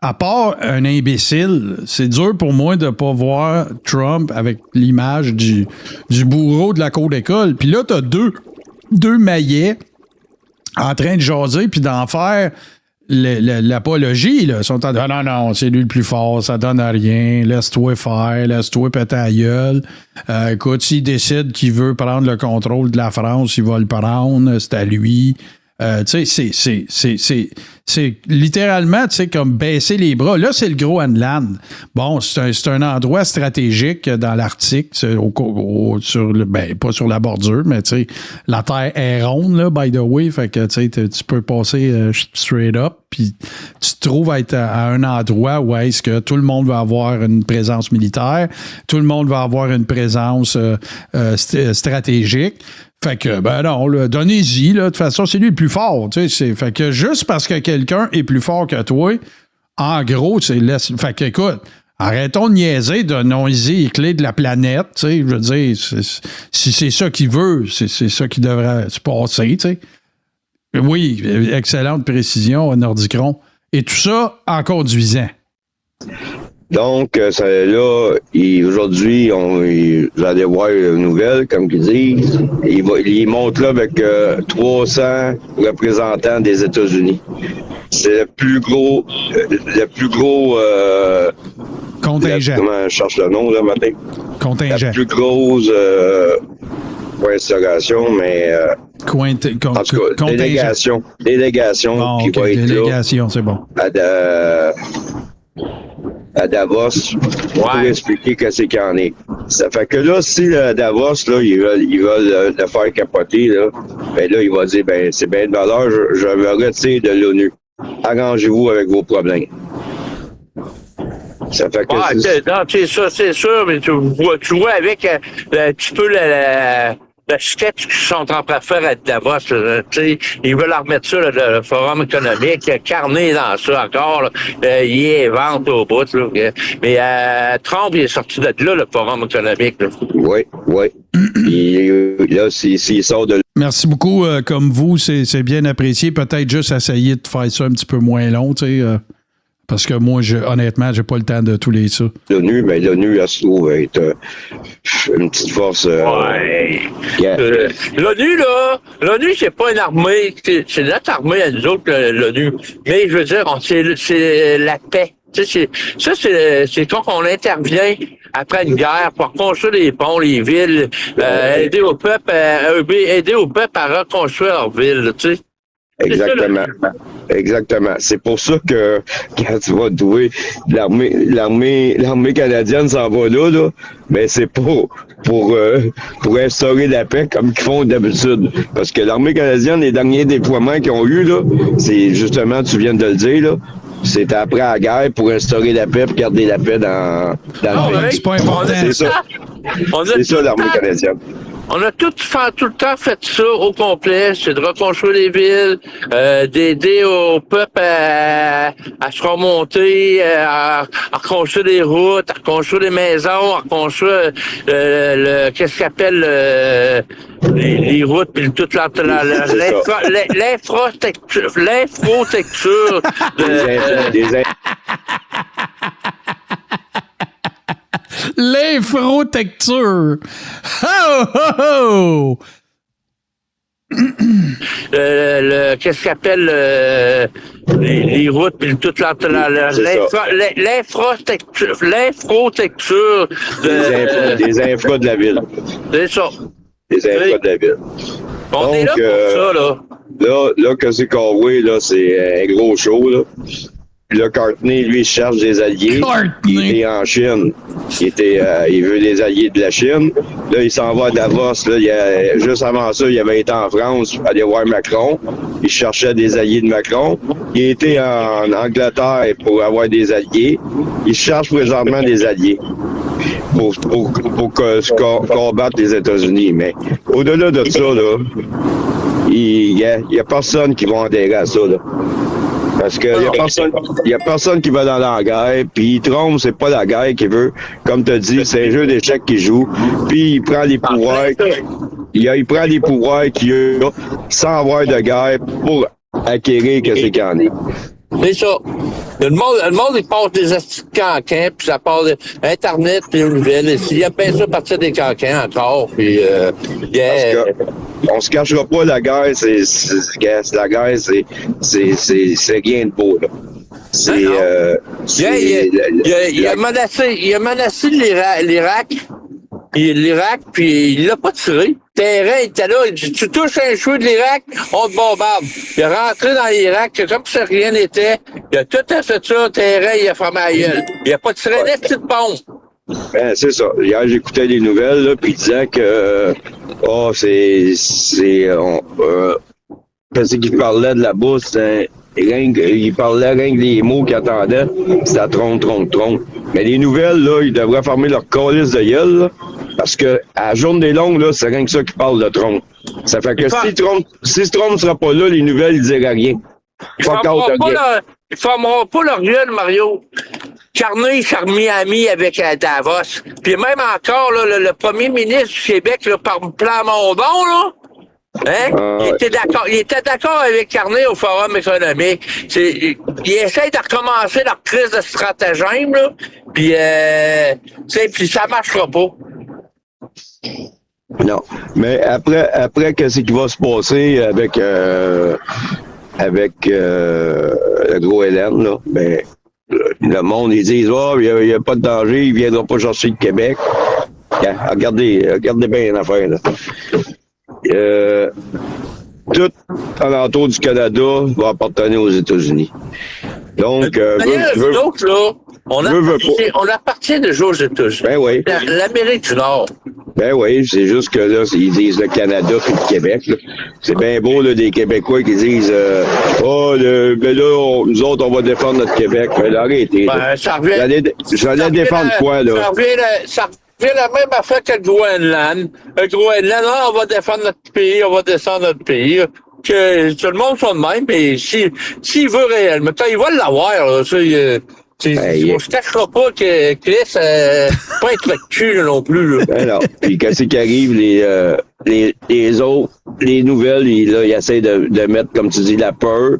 à part un imbécile, c'est dur pour moi de ne pas voir Trump avec l'image du bourreau de la cour d'école. Puis là, t'as deux maillets en train de jaser puis d'en faire l'apologie. Là. Ils sont en train de dire non, c'est lui le plus fort, ça donne à rien, laisse-toi faire, laisse-toi péter la gueule. Écoute, s'il décide qu'il veut prendre le contrôle de la France, il va le prendre, c'est à lui. Tu sais, c'est littéralement, tu sais, comme baisser les bras. Là, c'est le Groenland. Bon, c'est un endroit stratégique dans l'Arctique, pas sur la bordure, mais tu sais, la Terre est ronde, là, by the way, fait que, tu sais, tu peux passer straight up, puis tu te trouves à être à un endroit où est-ce que tout le monde va avoir une présence militaire, tout le monde va avoir une présence stratégique. Fait que, ben non, là, donnez-y, là, de toute façon, c'est lui le plus fort, tu sais, fait que juste parce que quelqu'un est plus fort que toi, en gros, fait que, écoute, arrêtons de niaiser, donnons-y les clés de la planète, tu sais, je veux dire, si c'est ça qu'il veut, c'est ça qui devrait se passer, tu sais. Oui, excellente précision, Nordicron. Et tout ça en conduisant. Donc, là, aujourd'hui, vous allez voir une nouvelle, comme ils disent. Il monte là avec 300 représentants des États-Unis. C'est le plus gros contingent. Comment je cherche le nom, là, matin? Contingent. La plus grosse installation, mais en tout cas, délégation bon, qui va être délégation, c'est bon. À Davos pour expliquer qu'est-ce qu'il y en est. Ça fait que là, si Davos, là, ils veulent le faire capoter, là, ben là, il va dire, ben, c'est bien de valeur, je me retire de l'ONU. Arrangez-vous avec vos problèmes. Ça fait que c'est sûr, mais tu vois avec un petit peu le sketch qu'ils sont en train de faire à Davos, ils veulent remettre ça, le forum économique, carné dans ça encore, il est vente au bout. Là, mais Trump, il est sorti de là, le forum économique. Là. Oui. Là, s'il sort de là. Merci beaucoup. Comme vous, c'est bien apprécié. Peut-être juste essayer de faire ça un petit peu moins long, tu sais. Parce que moi, honnêtement, j'ai pas le temps de tous les ça. L'ONU, elle se trouve être une petite force. L'ONU, c'est pas une armée, c'est notre armée à nous autres, l'ONU. Mais je veux dire, c'est la paix. C'est quand on intervient après une guerre pour construire les ponts, les villes, aider au peuple à reconstruire leur ville, tu sais. Exactement. C'est pour ça que quand tu vas trouver l'armée canadienne s'en va là, mais c'est pour instaurer la paix comme qu'ils font d'habitude. Parce que l'armée canadienne, les derniers déploiements qu'ils ont eu, là, c'est justement, tu viens de le dire, là, c'est après la guerre pour instaurer la paix, pour garder la paix dans le pays. C'est pas important. C'est ça. C'est ça, l'armée canadienne. On a tout le temps fait ça au complet, c'est de reconstruire les villes, d'aider au peuple à se remonter, à reconstruire des routes, à reconstruire des maisons, à reconstruire qu'est-ce qu'on appelle les routes, puis toute l'infrastructure. L'infrotecture. Oh, oh, oh. Qu'est-ce qu'on appelle les routes, puis toute l'infrastructure. Des infras de la ville. C'est ça. Des infras de la ville. On est là pour ça, là. Là, que c'est Conway, là, c'est un gros show, là. Puis là, Cartney, lui, il cherche des alliés. Il était en Chine. Il veut des alliés de la Chine. Là, il s'en va à Davos. Là, juste avant ça, il avait été en France pour aller voir Macron. Il cherchait des alliés de Macron. Il était en Angleterre pour avoir des alliés. Il cherche présentement des alliés. combattre les États-Unis. Mais au-delà de ça, là, il y a personne qui va adhérer à ça, là. Parce que y a personne qui va dans la guerre, puis Trump, c'est pas la guerre qu'il veut. Comme tu as dit, c'est un jeu d'échecs qu'il joue, puis il prend les pouvoirs, il prend les pouvoirs qu'il a sans avoir de guerre pour acquérir qu'est-ce qu'il y en est. C'est ça. Le monde, il passe des astuces de cancans, puis ça passe Internet, puis les nouvelles. Il y a bien ça partir des cancans encore, puis on se cachera pas, la guerre, la guerre, c'est rien de beau, là. Il a menacé l'Irak, puis il l'a pas tiré. Terrain, il était là, il dit, tu touches un cheveu de l'Irak, on te bombarde. Il est rentré dans l'Irak, c'est comme si rien n'était. Il a tout fait ça, terrain, il a fermé la gueule. Il a pas tiré une petite pompe. Ben, c'est ça. Hier, j'écoutais les nouvelles, là, puis il disait que, qu'est-ce qu'il parlait de la bourse, il parlait rien que les mots qu'il attendait, c'était trompe. Mais les nouvelles, là, ils devraient fermer leur calice de gueule, là, parce que à la journée longue, là, c'est rien que ça qui parle de Trump. Ça fait que si Trump sera pas là, les nouvelles, ils diraient rien. Ils fermeront pas leur gueule, Mario. Carney, il s'est remis ami avec Davos. Puis même encore, là, le premier ministre du Québec, là, par Plamondon, là, hein? Il était d'accord avec Carney au Forum économique. Il essaie de recommencer leur crise de stratagème, là. Puis ça marchera pas. Non. Mais après qu'est-ce qui va se passer avec le gros Hélène, là, ben, le monde, ils disent, il n'y a pas de danger, il ne viendra pas chercher le Québec. Regardez bien l'affaire, là. Tout alentour du Canada va appartenir aux États-Unis. Donc, on appartient déjà aux États-Unis. Ben oui. L'Amérique du Nord. Ben oui, c'est juste que là, ils disent le Canada puis le Québec. Là. C'est bien beau, là, des Québécois qui disent ben là, nous autres, on va défendre notre Québec. Ben là, arrêtez. Ben, ça revient. J'allais défendre quoi, là? Ça revient la même affaire que le Groenland. Le Groenland, on va défendre notre pays, on va descendre notre pays. Que tout le monde soit de même, mais s'il veut réellement, il va l'avoir, là. On se cachera pas que Chris, pas être le cul non plus. Là. Ben non. Puis qu'est-ce qui arrive, les autres, les nouvelles, ils essaient de mettre, comme tu dis, la peur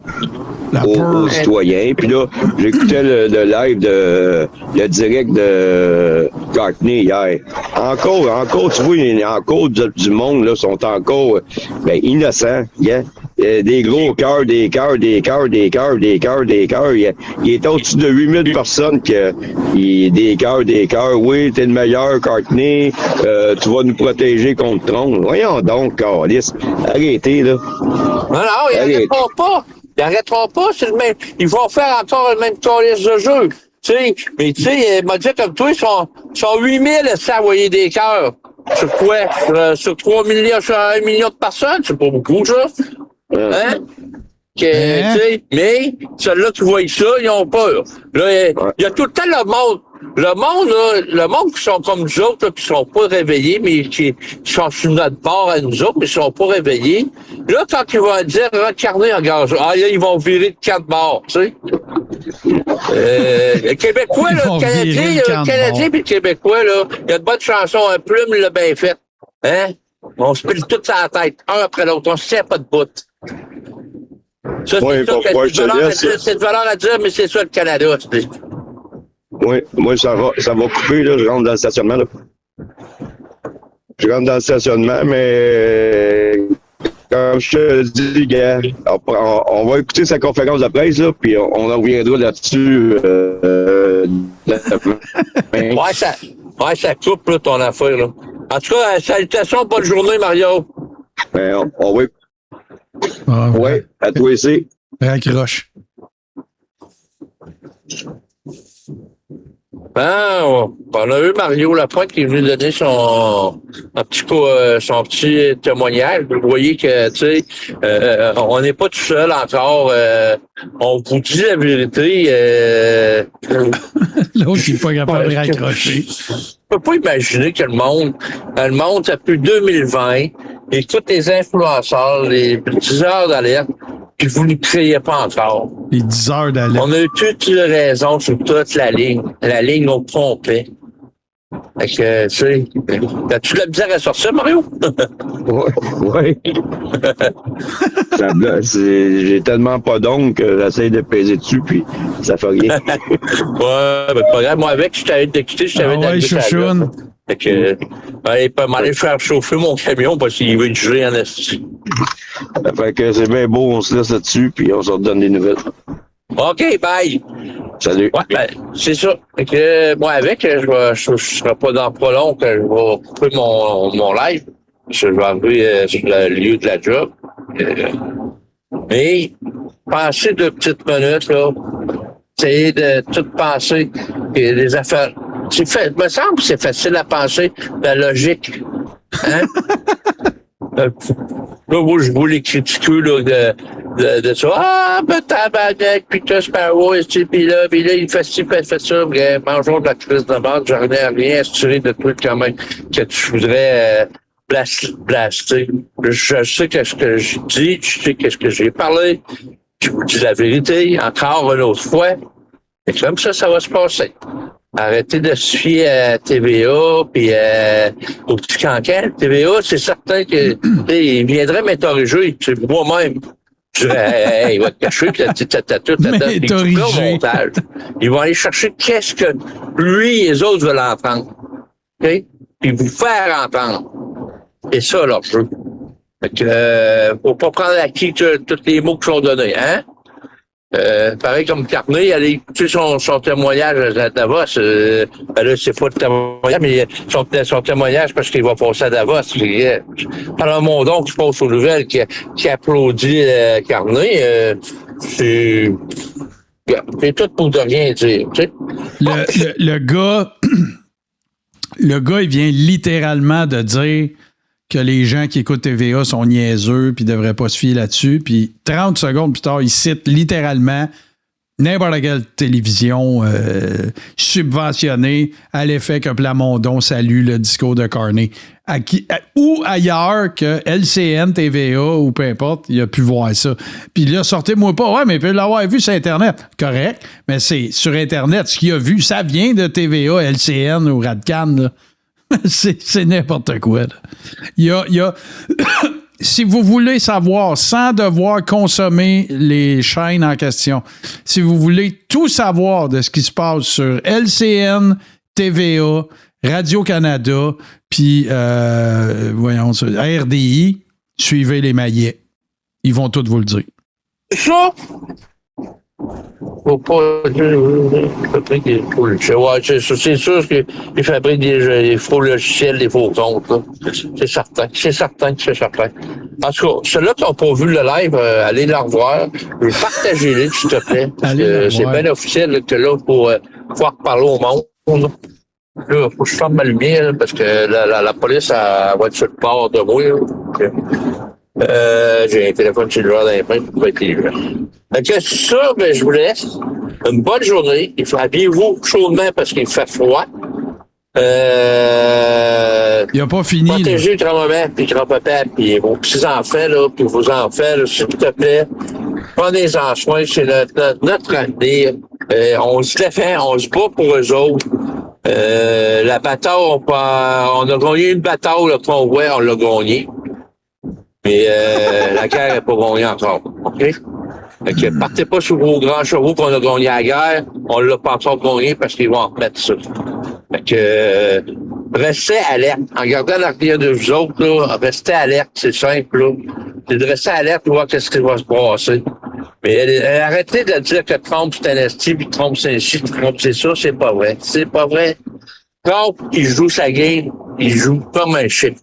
aux citoyens. Puis là, j'écoutais le live le direct de Courtney hier. Encore, tu vois, il y a encore du monde, là, sont encore, innocents, yeah. Des gros cœurs. Il est au-dessus de 8000 personnes des cœurs. Oui, t'es le meilleur, Courtney. Tu vas nous protéger contre Trump. Voyons donc, Carlis. Arrêtez, là. Non, ils n'arrêteront pas. Ils n'arrêteront pas. C'est le même. Ils vont faire encore le même Carlis de jeu. Mais il m'a dit comme toi, ils sont 8000 à envoyer des cœurs. Sur quoi? Sur 3 millions, sur 1 million de personnes? C'est pas beaucoup, ça. Hein? Mais ceux-là qui voient ça, ils ont peur. Là, il y a tout le temps le monde. Le monde qui sont comme nous autres, là, qui sont pas réveillés, mais qui sont sur notre bord à nous autres, mais qui sont pas réveillés. Là, quand ils vont dire, regarde, là, ils vont virer de 4 bords, tu sais. Le Québécois, là, le Canadien puis le Québécois, là, il y a de bonnes chansons, un plume, il l'a bien fait. Hein? On se pile tout sur la tête, un après l'autre, on se tient pas de bout. Ça, c'est de valeur à dire, mais c'est ça le Canada, tu sais. Oui, moi, ça va couper, là, je rentre dans le stationnement, là. Je rentre dans le stationnement, mais comme je te dis, gars, on va écouter sa conférence de presse, là, puis on en reviendra là-dessus. Ça coupe, là, ton affaire, là. En tout cas, salutations, bonne journée, Mario. Ben, on va... Oui, à toi ici. Raccroche. On a eu Mario Lapointe qui est venu donner son petit témoignage. Vous voyez que, tu sais, on n'est pas tout seul encore. On vous dit la vérité. L'autre qui n'est pas capable de raccrocher. Je peux pas imaginer que le monde, depuis 2020, écoute les influenceurs, les 10 heures d'alerte, puis vous ne créez pas encore. Les 10 heures d'alerte. On a eu toutes les raisons sur toute la ligne. La ligne au complet. Fait que, tu sais, as-tu de la misère à sortir, Mario? Oui. J'ai tellement pas d'ongles que j'essaie de peser dessus, puis ça fait rien. Ouais, ben, pas grave. Moi, avec, je t'avais d'écouter, je t'avais ouais, chouchoune. Fait que, il peut m'aller faire chauffer mon camion parce qu'il veut juger en esti. Fait que c'est bien beau, on se laisse là-dessus, puis on se redonne des nouvelles. OK, bye! Salut. Ouais, ben, c'est ça. Fait que, moi, avec, je serai pas dans pas long que je vais couper mon live. Je vais arriver sur le lieu de la job. Mais, passer 2 petites minutes, là, essayer de tout penser, et les affaires. Il me semble que c'est facile à penser, la logique. Hein? Là, moi, je vois les critiques, là, de ça. Ah, ben, tabarnak, puis t'as Sparrow, puis là, il fait ci, puis il fait ça. Mangeons de la crise de merde, j'en ai rien assuré de trucs quand même que tu voudrais blaster. Je sais qu'est-ce que j'ai dit, je sais qu'est-ce que j'ai parlé. Je vous dis la vérité, encore une autre fois. Et comme ça va se passer. Arrêtez de se fier à TVA puis au petit cancan. TVA, c'est certain que il viendrait m'interroger. Moi-même, je dirais, hey, il va te cacher, puis t'as tout au montage. Ils vont aller chercher qu'est-ce que lui et les autres veulent entendre. OK? Puis vous faire entendre. C'est ça, leur jeu. Fait que, faut pas prendre acquis tous les mots qui sont donnés, hein? Pareil comme Carnet, elle a écouté son témoignage à Davos. Là, c'est pas le témoignage, mais son témoignage parce qu'il va passer à Davos. Pendant mon don, je pense aux nouvelles qui applaudit Carnet, c'est tout pour de rien dire. Tu sais? Le gars, il vient littéralement de dire que les gens qui écoutent TVA sont niaiseux puis ne devraient pas se fier là-dessus. Puis 30 secondes plus tard, il cite littéralement n'importe quelle télévision subventionnée à l'effet que Plamondon salue le discours de Carney. Ou ailleurs que LCN, TVA ou peu importe, il a pu voir ça. Puis là, sortez-moi pas. Ouais, mais il peut l'avoir vu sur Internet. Correct, mais c'est sur Internet. Ce qu'il a vu, ça vient de TVA, LCN ou Radcan, là. C'est n'importe quoi. Là. Il y a si vous voulez savoir, sans devoir consommer les chaînes en question, si vous voulez tout savoir de ce qui se passe sur LCN, TVA, Radio-Canada, puis RDI, suivez les maillets. Ils vont tous vous le dire. Ça? Faut pas fabriquer des faux logiciels. Ouais, c'est sûr qu'ils fabriquent des faux logiciels, des faux comptes. Là. C'est certain. En tout cas, ceux-là qui n'ont pas vu le live, allez la revoir. Partagez-les, s'il te plaît. Parce que c'est bien officiel là, que là, pour pouvoir parler au monde. Là, faut que je ferme ma lumière là, parce que la police elle va être sur le bord de moi. J'ai un téléphone cellulaire dans les mains pour être les gens. Fait que ça, ben, je vous laisse. Une bonne journée. Habillez-vous chaudement parce qu'il fait froid. Il n'a pas fini. Protégez grand-maman, puis grand-papa, puis vos petits-enfants, là, puis vos enfants, là, s'il te plaît. Prenez-en soin, c'est notre avenir. On se défend, on se bat pour eux autres. La bataille, on a gagné une bataille, le convoi, on l'a gagné. Mais la guerre n'est pas gagnée encore. OK? Fait que partez pas sur vos grands chevaux qu'on a gagné la guerre. On l'a pas encore gagné parce qu'ils vont en remettre ça. Fait que restez alerte. En gardant l'arrière de vous autres, là, restez alerte, c'est simple, là. C'est de rester alerte pour voir qu'est-ce qui va se passer. Mais arrêtez de dire que Trump c'est un esti, puis Trump c'est ci, Trump c'est ça, c'est pas vrai. C'est pas vrai. Trump, il joue sa game, il joue comme un chef.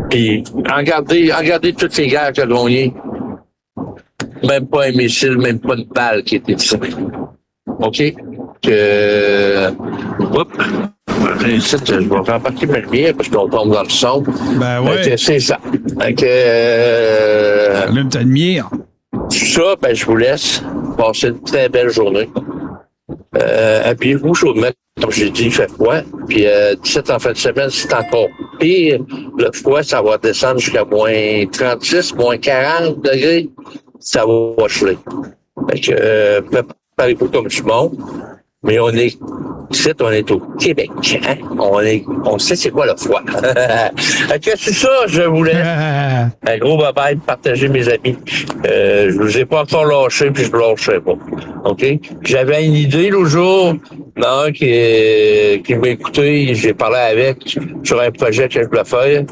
Puis, regardez toutes les guerres qu'il a gagnées. Même pas un missile, même pas une balle qui était tirée. OK? Oups. Ici, je vais faire partie de ma lumière parce qu'on tombe dans le son. Ben ouais. Fait que c'est ça. Fait que, allume ta lumière. tout ça, ben, je vous laisse passer une très belle journée. Appuyez-vous chaudement, comme j'ai dit, il fait froid. Puis, 17 en fin de semaine, c'est encore pire. Le froid, ça va descendre jusqu'à moins 36, moins 40 degrés. Ça va geler. Fait que, préparez-vous comme du monde. Mais on est au Québec. Hein? On sait c'est quoi le froid. Fait que c'est ça, je vous laisse. Un gros bye-bye, partagez mes amis. Je vous ai pas encore lâché, puis je ne lâcherai pas. OK? J'avais une idée l'autre jour, non, qui m'a écouté, j'ai parlé avec sur un projet que je voulais faire.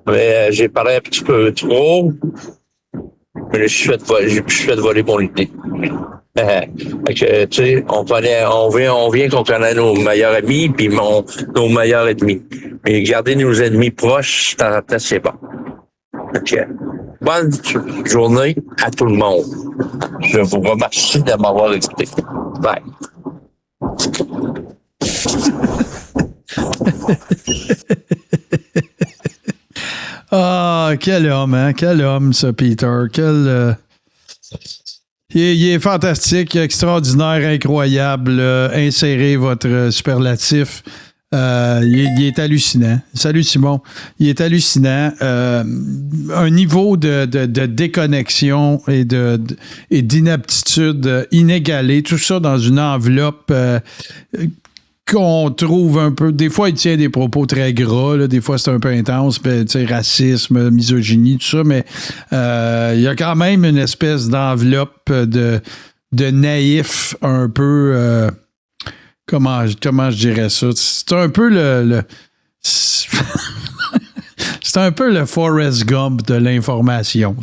Mais j'ai parlé un petit peu trop. Mais je me suis fait voler mon idée. Fait que, tu sais, on vient qu'on connaît nos meilleurs amis puis nos meilleurs ennemis. Mais garder nos ennemis proches, c'est bon. Ok. Bonne journée à tout le monde. Je vous remercie de m'avoir écouté. Bye. Ah, quel homme, hein? Quel homme, ça, Peter. Il est fantastique, extraordinaire, incroyable. Insérez votre superlatif. Il est hallucinant. Salut, Simon. Il est hallucinant. Un niveau de déconnexion et d'inaptitude inégalé. Tout ça dans une enveloppe qu'on trouve un peu... Des fois, il tient des propos très gras. Là, des fois, c'est un peu intense. Racisme, misogynie, tout ça. Mais il y a quand même une espèce d'enveloppe de naïf un peu... Comment je dirais ça? C'est un peu c'est un peu le Forrest Gump de l'information.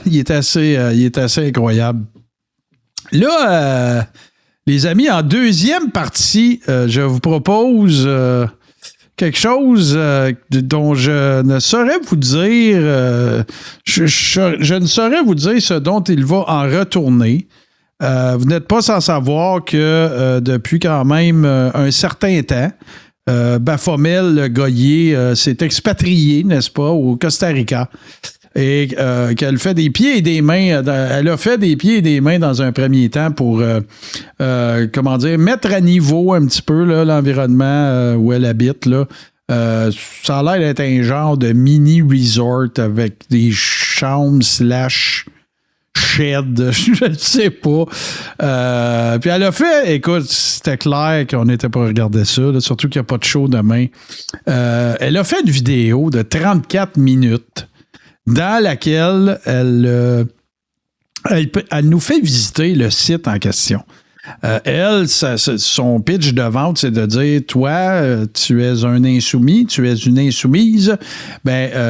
Il est assez incroyable. Là... les amis, en deuxième partie, je vous propose quelque chose dont je ne saurais vous dire, je ne saurais vous dire ce dont il va en retourner. Vous n'êtes pas sans savoir que depuis quand même un certain temps, Baphomet Goyer s'est expatrié, n'est-ce pas, au Costa Rica. Et qu'elle fait des pieds et des mains, elle a fait des pieds et des mains dans un premier temps pour, mettre à niveau un petit peu là, l'environnement où elle habite. Là. Ça a l'air d'être un genre de mini-resort avec des chambres / shed, je ne sais pas. Puis elle a fait, écoute, c'était clair qu'on n'était pas regardé ça, là, surtout qu'il n'y a pas de show demain. Elle a fait une vidéo de 34 minutes dans laquelle elle nous fait visiter le site en question. Son pitch de vente, c'est de dire, toi, tu es un insoumis, tu es une insoumise,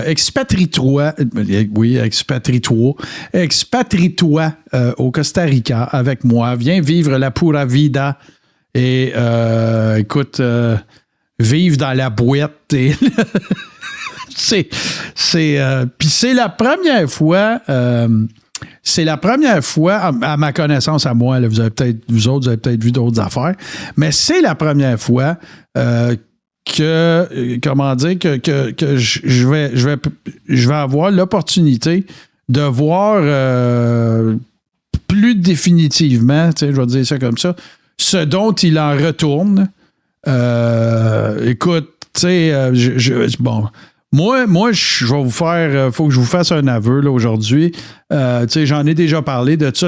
expatrie-toi au Costa Rica avec moi, viens vivre la pura vida et vivre dans la boîte et... Puis c'est la première fois, à ma connaissance à moi, là, vous avez peut-être vu d'autres affaires, mais c'est la première fois que je vais avoir l'opportunité de voir plus définitivement, je vais dire ça comme ça, ce dont il en retourne. Écoute, tu sais, Moi, je vais vous faire... faut que je vous fasse un aveu là, aujourd'hui. J'en ai déjà parlé de ça.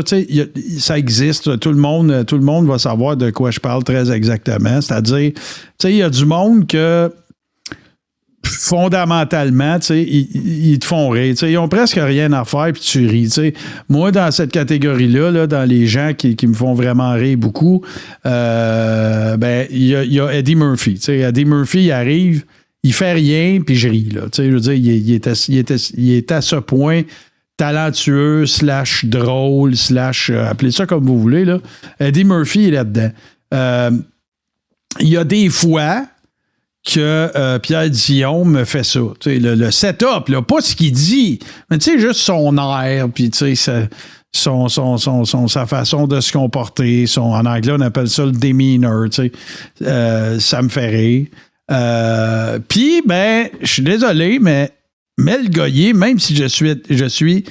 Ça existe. Tout le monde va savoir de quoi je parle très exactement. C'est-à-dire, il y a du monde que fondamentalement, ils te font rire. Ils ont presque rien à faire puis tu ris. Moi, dans cette catégorie-là, là, dans les gens qui me font vraiment rire beaucoup, il y a Eddie Murphy. Eddie Murphy, il arrive... Il fait rien, puis je ris, là. Je veux dire, il est à ce point talentueux, / drôle, / appelez ça comme vous voulez, là. Eddie Murphy est là-dedans. Il y a des fois que Pierre Dion me fait ça. Le setup, là, pas ce qu'il dit, mais juste son air, puis sa façon de se comporter. En anglais, on appelle ça le demeanor. Tu sais. Ça me fait rire. Puis, ben, je suis désolé, mais Mel Goyer, même si je suis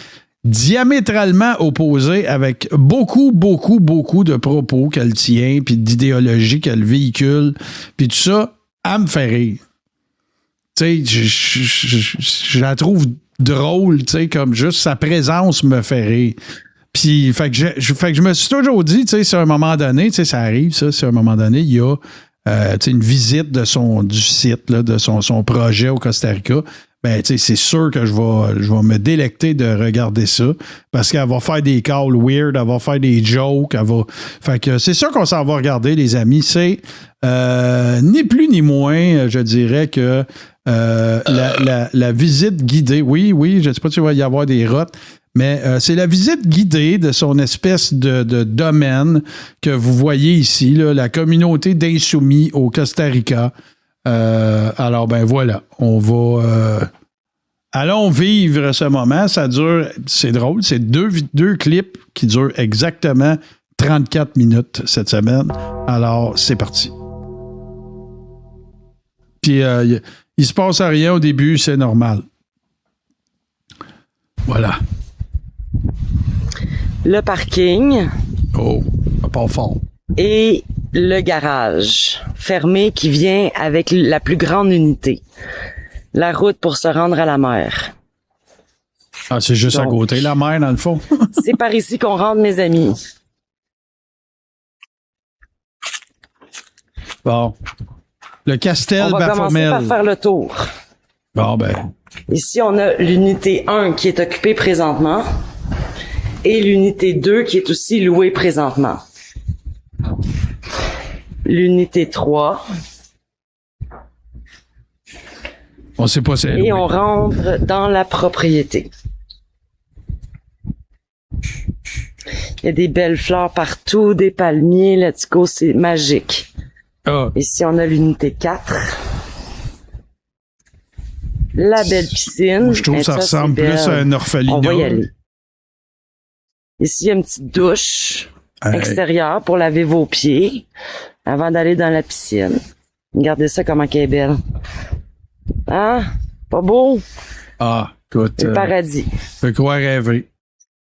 diamétralement opposé avec beaucoup de propos qu'elle tient, puis d'idéologie qu'elle véhicule, puis tout ça, elle me fait rire. Tu sais, je la trouve drôle, tu sais, comme juste sa présence me fait rire. Puis, fait que je me suis toujours dit, tu sais, si à un moment donné, tu sais, ça arrive, ça, si à un moment donné, il y a une visite du site, là, de son projet au Costa Rica, ben, tu sais, c'est sûr que je vais me délecter de regarder ça parce qu'elle va faire des calls weird, elle va faire des jokes, fait que c'est sûr qu'on s'en va regarder, les amis. C'est ni plus ni moins, je dirais que la visite guidée, oui, je ne sais pas si il va y avoir des rottes, mais c'est la visite guidée de son espèce de domaine que vous voyez ici, là, la communauté d'insoumis au Costa Rica. Alors, ben voilà, on va... allons vivre ce moment. Ça dure... C'est drôle, c'est deux clips qui durent exactement 34 minutes cette semaine. Alors, c'est parti. Puis, il se passe rien au début, c'est normal. Voilà. Le parking. Oh, pas fort. Et le garage fermé qui vient avec la plus grande unité. La route pour se rendre à la mer. Ah, c'est juste à côté, la mer, dans le fond. C'est par ici qu'on rentre, mes amis. Bon. Le Castel Baphomet. On va commencer par faire le tour. Bon, ben. Ici, on a l'unité 1 qui est occupée présentement et l'unité 2 qui est aussi louée présentement. L'unité 3. On sait pas c'est. Et on rentre dans la propriété. Il y a des belles fleurs partout, des palmiers, let's go, c'est magique. Oh. Ici, on a l'unité 4. La belle piscine. Je trouve que ça ressemble plus à un orphelinat. On va y aller. Ici, il y a une petite douche extérieure pour laver vos pieds avant d'aller dans la piscine. Regardez ça, comment elle est belle. Hein? Pas beau? Ah, écoute. Le paradis. Je peux quoi rêver.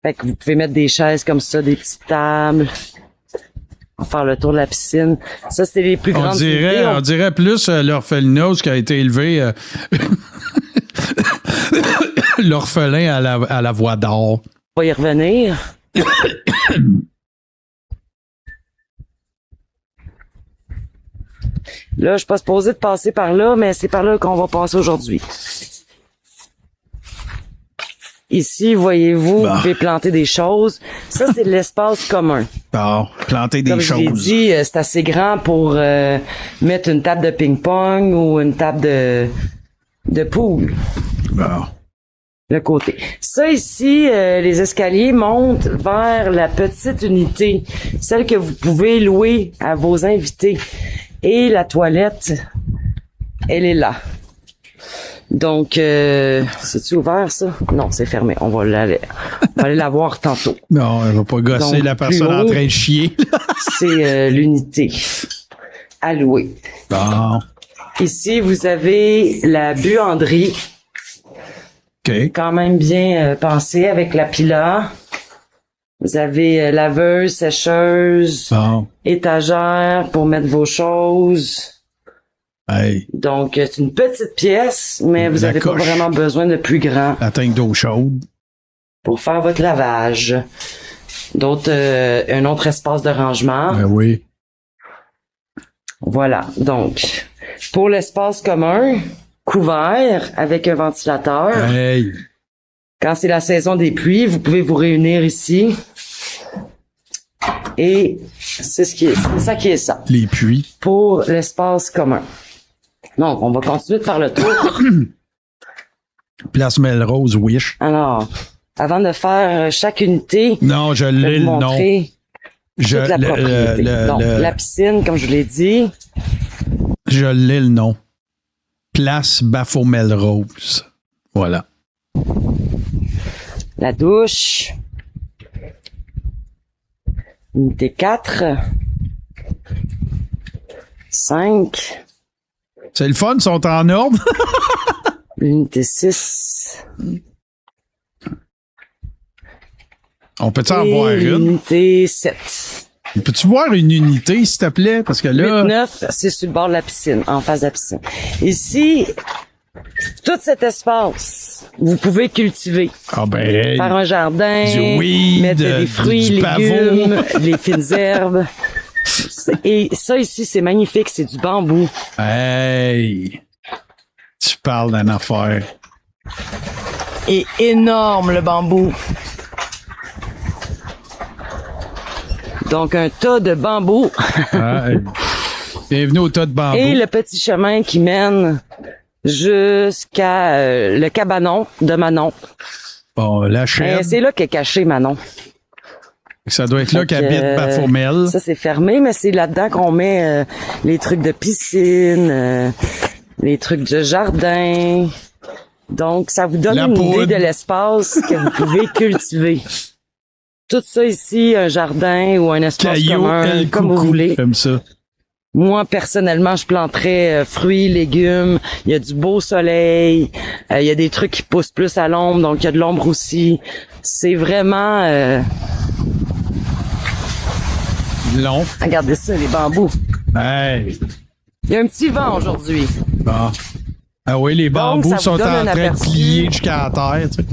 Fait que vous pouvez mettre des chaises comme ça, des petites tables. On va faire le tour de la piscine. Ça, c'est les plus grandes idées. On dirait plus l'orphelinat qui a été élevé l'orphelin à la voix d'or. On va y revenir. Là, je suis pas supposée de passer par là, mais c'est par là qu'on va passer aujourd'hui. Ici, voyez-vous, vous pouvez planter des choses. Ça, c'est l'espace commun. Bon, planter des choses. Comme je l'ai dit, c'est assez grand pour mettre une table de ping-pong ou une table de pool. Bon. Le côté. Ça ici, les escaliers montent vers la petite unité, celle que vous pouvez louer à vos invités. Et la toilette, elle est là. Donc, c'est-tu ouvert, ça? Non, c'est fermé. On va aller la voir tantôt. Non, elle va pas gosser. Donc, la personne en train de chier. C'est l'unité à louer. Bon. Ici, vous avez la buanderie. OK. Quand même bien pensée avec la pila. Vous avez laveuse, sécheuse, étagère pour mettre vos choses. Hey. Donc, c'est une petite pièce, mais vous n'avez pas vraiment besoin de plus grand. La tank d'eau chaude. Pour faire votre lavage. Un autre espace de rangement. Ben oui. Voilà. Donc, pour l'espace commun, couvert avec un ventilateur. Hey. Quand c'est la saison des pluies, vous pouvez vous réunir ici. Et c'est ça qui est ça. Les puits. Pour l'espace commun. Donc, on va continuer de faire le tour. Place Melrose, Wish. Alors, avant de faire chaque unité, non, je l'ai le nom. Toute la propriété. Donc, la piscine, comme je vous l'ai dit. Je l'ai le nom. Place Baphomet-Melrose. Voilà. La douche. Unité 4. 5. C'est le fun, ils sont en ordre. Unité 6. On peut-tu en voir une? Unité 7. Peux-tu voir une unité, s'il te plaît? Parce que là... 8-9, c'est sur le bord de la piscine, en face de la piscine. Ici, tout cet espace, vous pouvez cultiver. Ah ben... Faire un jardin, du weed, mettre des fruits, du légumes, pavot. les fines herbes. Et ça ici, c'est magnifique, c'est du bambou. Hey! Tu parles d'une affaire. Et énorme, le bambou. Donc, un tas de bambou. Hey. Bienvenue au tas de bambou. Et le petit chemin qui mène jusqu'à le cabanon de Manon. Bon, la chaîne. C'est là qu'est caché Manon. Ça doit être là Donc, qu'habite Baphomet. Ça, c'est fermé, mais c'est là-dedans qu'on met les trucs de piscine, les trucs de jardin. Donc, ça vous donne La une poudre. idée de l'espace que vous pouvez cultiver. Tout ça ici, un jardin ou un espace Caillou, commun, comme vous voulez. Comme ça. Moi, personnellement, je planterais fruits, légumes. Il y a du beau soleil. Il y a des trucs qui poussent plus à l'ombre, donc il y a de l'ombre aussi. C'est vraiment... long. Regardez ça, les bambous. Hey! Il y a un petit vent aujourd'hui. Bon. Ah oui, les bambous ça vous sont en donne un train de aperçu plier jusqu'à la terre, tu sais.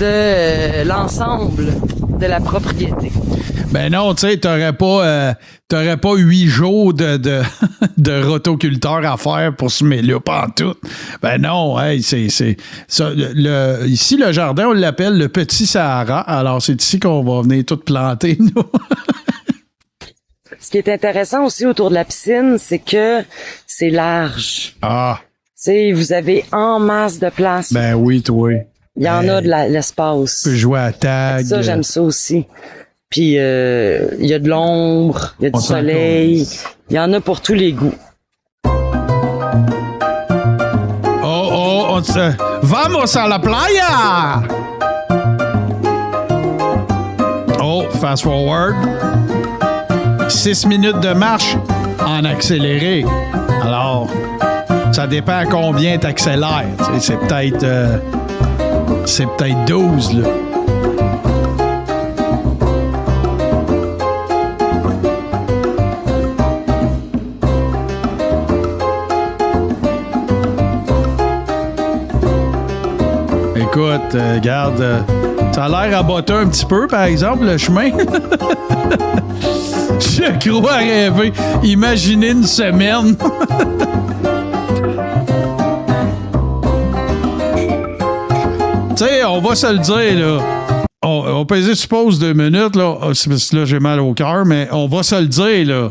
De l'ensemble de la propriété. Ben non, tu sais, t'aurais pas 8 jours de rotoculteur à faire pour se mêler là, pas en tout. Ben non, hey, c'est ça. Ici, le jardin, on l'appelle le Petit Sahara. Alors, c'est ici qu'on va venir tout planter, nous. Ce qui est intéressant aussi autour de la piscine, c'est que c'est large. Ah. Tu sais, vous avez en masse de place. Ben oui, toi. Il y en a de l'espace. Tu peux jouer à tag. Ça, j'aime ça aussi. Puis, il y a de l'ombre, il y a du soleil. Il y en a pour tous les goûts. Vamos a la playa! Oh, fast forward. 6 minutes de marche en accéléré. Alors, ça dépend à combien t'accélères. C'est peut-être 12, là. Écoute, regarde, ça a l'air raboté un petit peu, par exemple, le chemin. Je crois rêver. Imaginez une semaine. Tu sais, on va se le dire, là. On peut essayer, suppose, 2 minutes, là. C'est parce que là, j'ai mal au cœur, mais on va se le dire, là.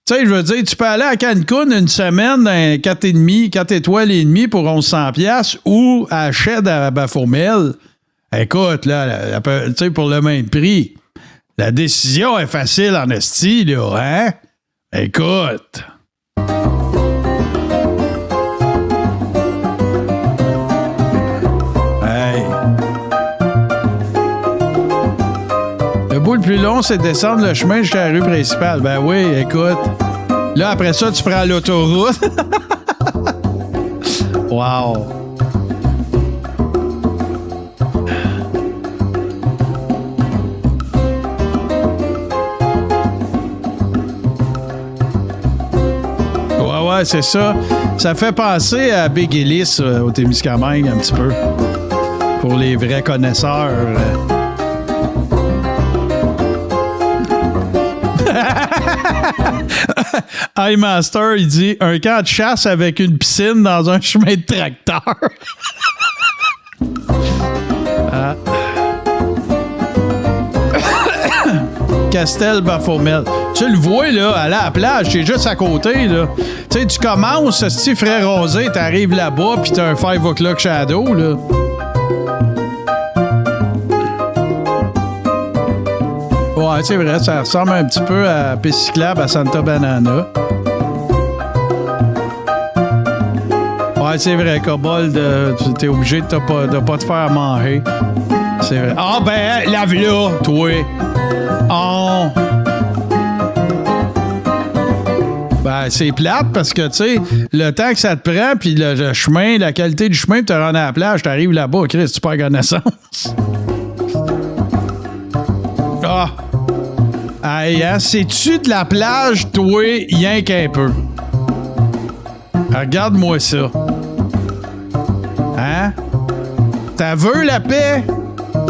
Tu sais, je veux dire, tu peux aller à Cancun une semaine dans 4 étoiles et demie pour 1100$ ou à Shed à Baphomet. Écoute, là, tu sais, pour le même prix. La décision est facile en esti, là, hein? Écoute. Hey. Le bout le plus long, c'est de descendre le chemin jusqu'à la rue principale. Ben oui, écoute. Là, après ça, tu prends l'autoroute. Wow. Ouais, c'est ça. Ça fait penser à Big Ellis au Témiscamingue un petit peu. Pour les vrais connaisseurs. iMaster, il dit un camp de chasse avec une piscine dans un chemin de tracteur. Ah. Castel Baphomet. Tu le vois, là, aller à la plage, c'est juste à côté, là. Tu sais, tu commences, ce petit frère rosé, t'arrives là-bas, pis t'as un 5 o'clock shadow, là. Ouais, c'est vrai, ça ressemble un petit peu à piste cyclable à Santa Banana. Ouais, c'est vrai, Kobold, t'es obligé de pas te faire manger. C'est vrai. Ah ben, lave-la, toi. ben c'est plate parce que, tu sais, le temps que ça te prend, puis le chemin, la qualité du chemin, pour te rendre à la plage, t'arrives là-bas, Chris, tu perds connaissance. Ah! Hey, hein, sais-tu de la plage, toi, rien qu'un peu? Regarde-moi ça. Hein? T'as vu la paix?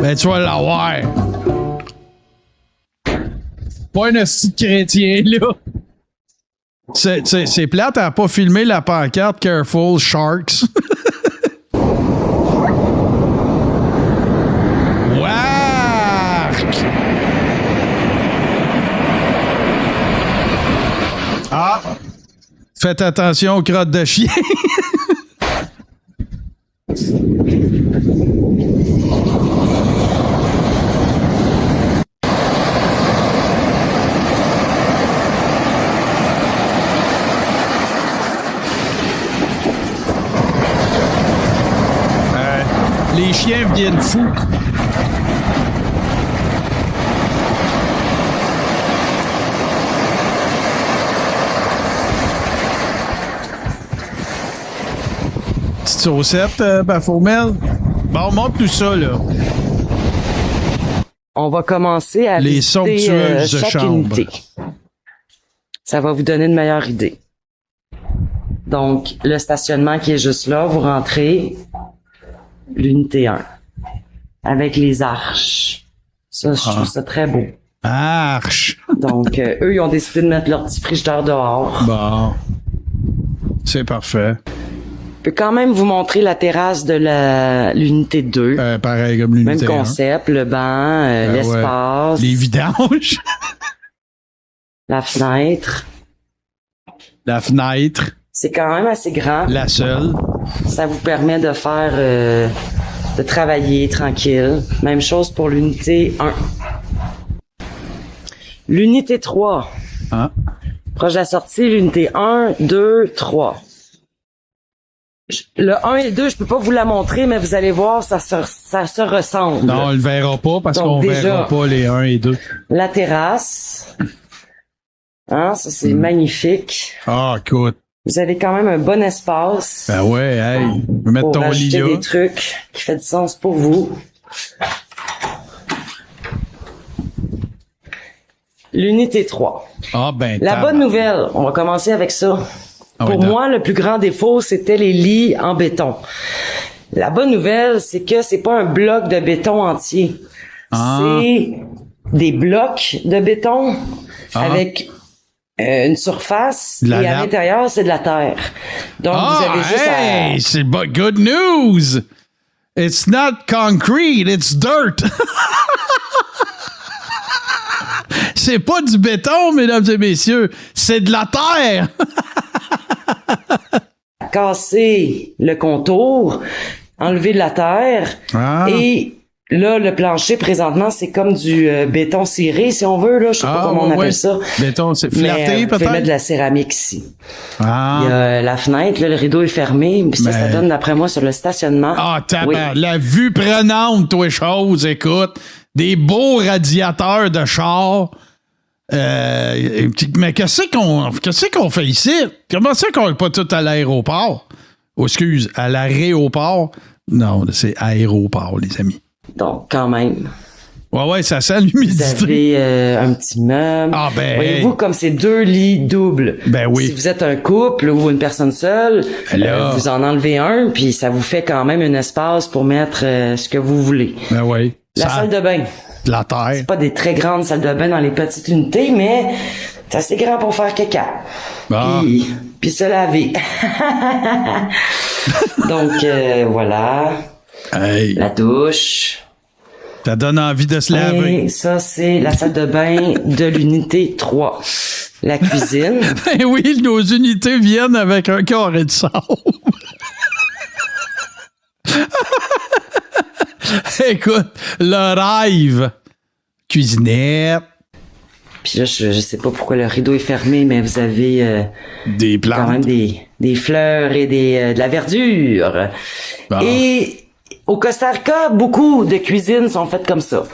Ben, tu vas l'avoir. Pas un hostie de chrétien, là. C'est plate, elle n'a pas filmé la pancarte Careful Sharks. Wark! Ah! Faites attention aux crottes de chien. Les chiens viennent fous. Petite saucette, Baphomet. Bon, montre-nous ça, là. On va commencer à les visiter somptueuses chaque chambres. unité. Ça va vous donner une meilleure idée. Donc, le stationnement qui est juste là, vous rentrez l'unité 1 avec les arches. Ça, je trouve ça très beau. Arche! Donc, eux, ils ont décidé de mettre leur petit frigidaire dehors. Bon. C'est parfait. Je peux quand même vous montrer la terrasse de l'unité 2. Pareil comme l'unité 1. Même concept, le banc, l'espace. Ouais. Les vidanges. La fenêtre. La fenêtre. C'est quand même assez grand. La seule. Ça vous permet de faire, de travailler tranquille. Même chose pour l'unité 1. L'unité 3. Ah. Proche de la sortie, l'unité 1, 2, 3. Le 1 et le 2, je peux pas vous la montrer, mais vous allez voir, ça se ressemble. Non, on le verra pas parce Donc, qu'on déjà, verra pas les 1 et 2. La terrasse. Hein, ça c'est magnifique. Ah, écoute. Vous avez quand même un bon espace. Ben ouais, hey. Je vais mettre pour ton lit ajouter là. des trucs qui fait du sens pour vous. L'unité 3. Ah ben, La bonne nouvelle, on va commencer avec ça. Ah Pour oui, moi, le plus grand défaut, c'était les lits en béton. La bonne nouvelle, c'est que c'est pas un bloc de béton entier. Ah. C'est des blocs de béton avec une surface La et à nappe. l'intérieur, c'est de la terre. Donc, vous avez juste hey, c'est good news! It's not concrete, it's dirt! C'est pas du béton, mesdames et messieurs, c'est de la terre! à casser le contour, enlever de la terre et là, le plancher, présentement, c'est comme du béton ciré, si on veut, là. Je sais pas comment on appelle ça. Béton, c'est flatté, mais, vous pouvez peut-être? mettre de la céramique ici. Ah. Il y a la fenêtre, là, le rideau est fermé. Puis ça donne, d'après moi, sur le stationnement. Ah, Oui. la vue prenante, toi, chose, écoute. Des beaux radiateurs de char. Mais qu'est-ce qu'on fait ici? Comment ça qu'on n'est pas tout à l'aéroport? Oh, excuse, à l'aéroport? Non, c'est aéroport, les amis. Donc, quand même. Ouais, ça sent Vous l'humidité. avez un petit meuble. Ah, ben. Voyez-vous, comme c'est 2 lits doubles. Ben oui. Si vous êtes un couple ou une personne seule, vous en enlevez un, puis ça vous fait quand même un espace pour mettre ce que vous voulez. Ben oui. La salle de bain. De la terre. C'est pas des très grandes salles de bain dans les petites unités, mais c'est assez grand pour faire caca. Ah. Puis se laver. Donc, voilà. Hey. La douche. Ça donne envie de se laver. Et ça, c'est la salle de bain de l'unité 3. La cuisine. Ben oui, nos unités viennent avec un carré de sable. Écoute, le rêve. Cuisinette. Puis là, je sais pas pourquoi le rideau est fermé, mais vous avez des plantes. Quand même des fleurs et de la verdure. Bon. Et au Costa Rica, beaucoup de cuisines sont faites comme ça.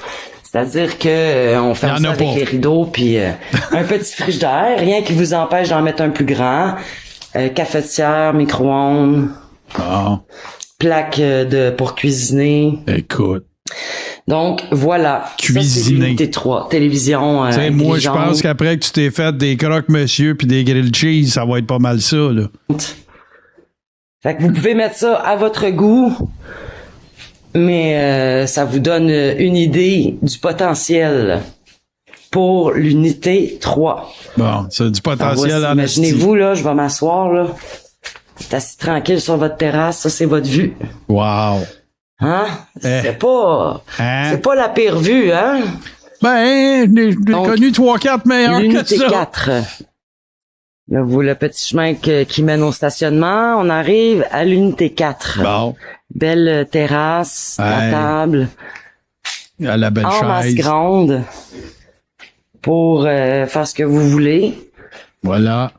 C'est-à-dire que on ferme ça avec les rideaux, puis un petit frigidaire, rien qui vous empêche d'en mettre un plus grand. Cafetière, micro-ondes, plaque pour cuisiner. Écoute. Donc, voilà. Cuisiner. Ça, c'est l'unité 3. Télévision moi, je pense qu'après que tu t'es fait des croque-monsieur puis des grilled cheese, ça va être pas mal ça, là. Fait que vous pouvez mettre ça à votre goût, mais ça vous donne une idée du potentiel pour l'unité 3. Bon, ça a du potentiel en esti. Imaginez-vous, là, je vais m'asseoir, là. Vous êtes assis tranquille sur votre terrasse, ça, c'est votre vue. Wow. Hein? C'est pas la pire vue, hein? Ben, j'ai connu 3-4 meilleurs que ça. L'unité 4. Là, vous, le petit chemin qui mène au stationnement, on arrive à l'unité 4. Bon. Belle terrasse, la table. À la belle chaise. En masse grande. Pour faire ce que vous voulez. Voilà.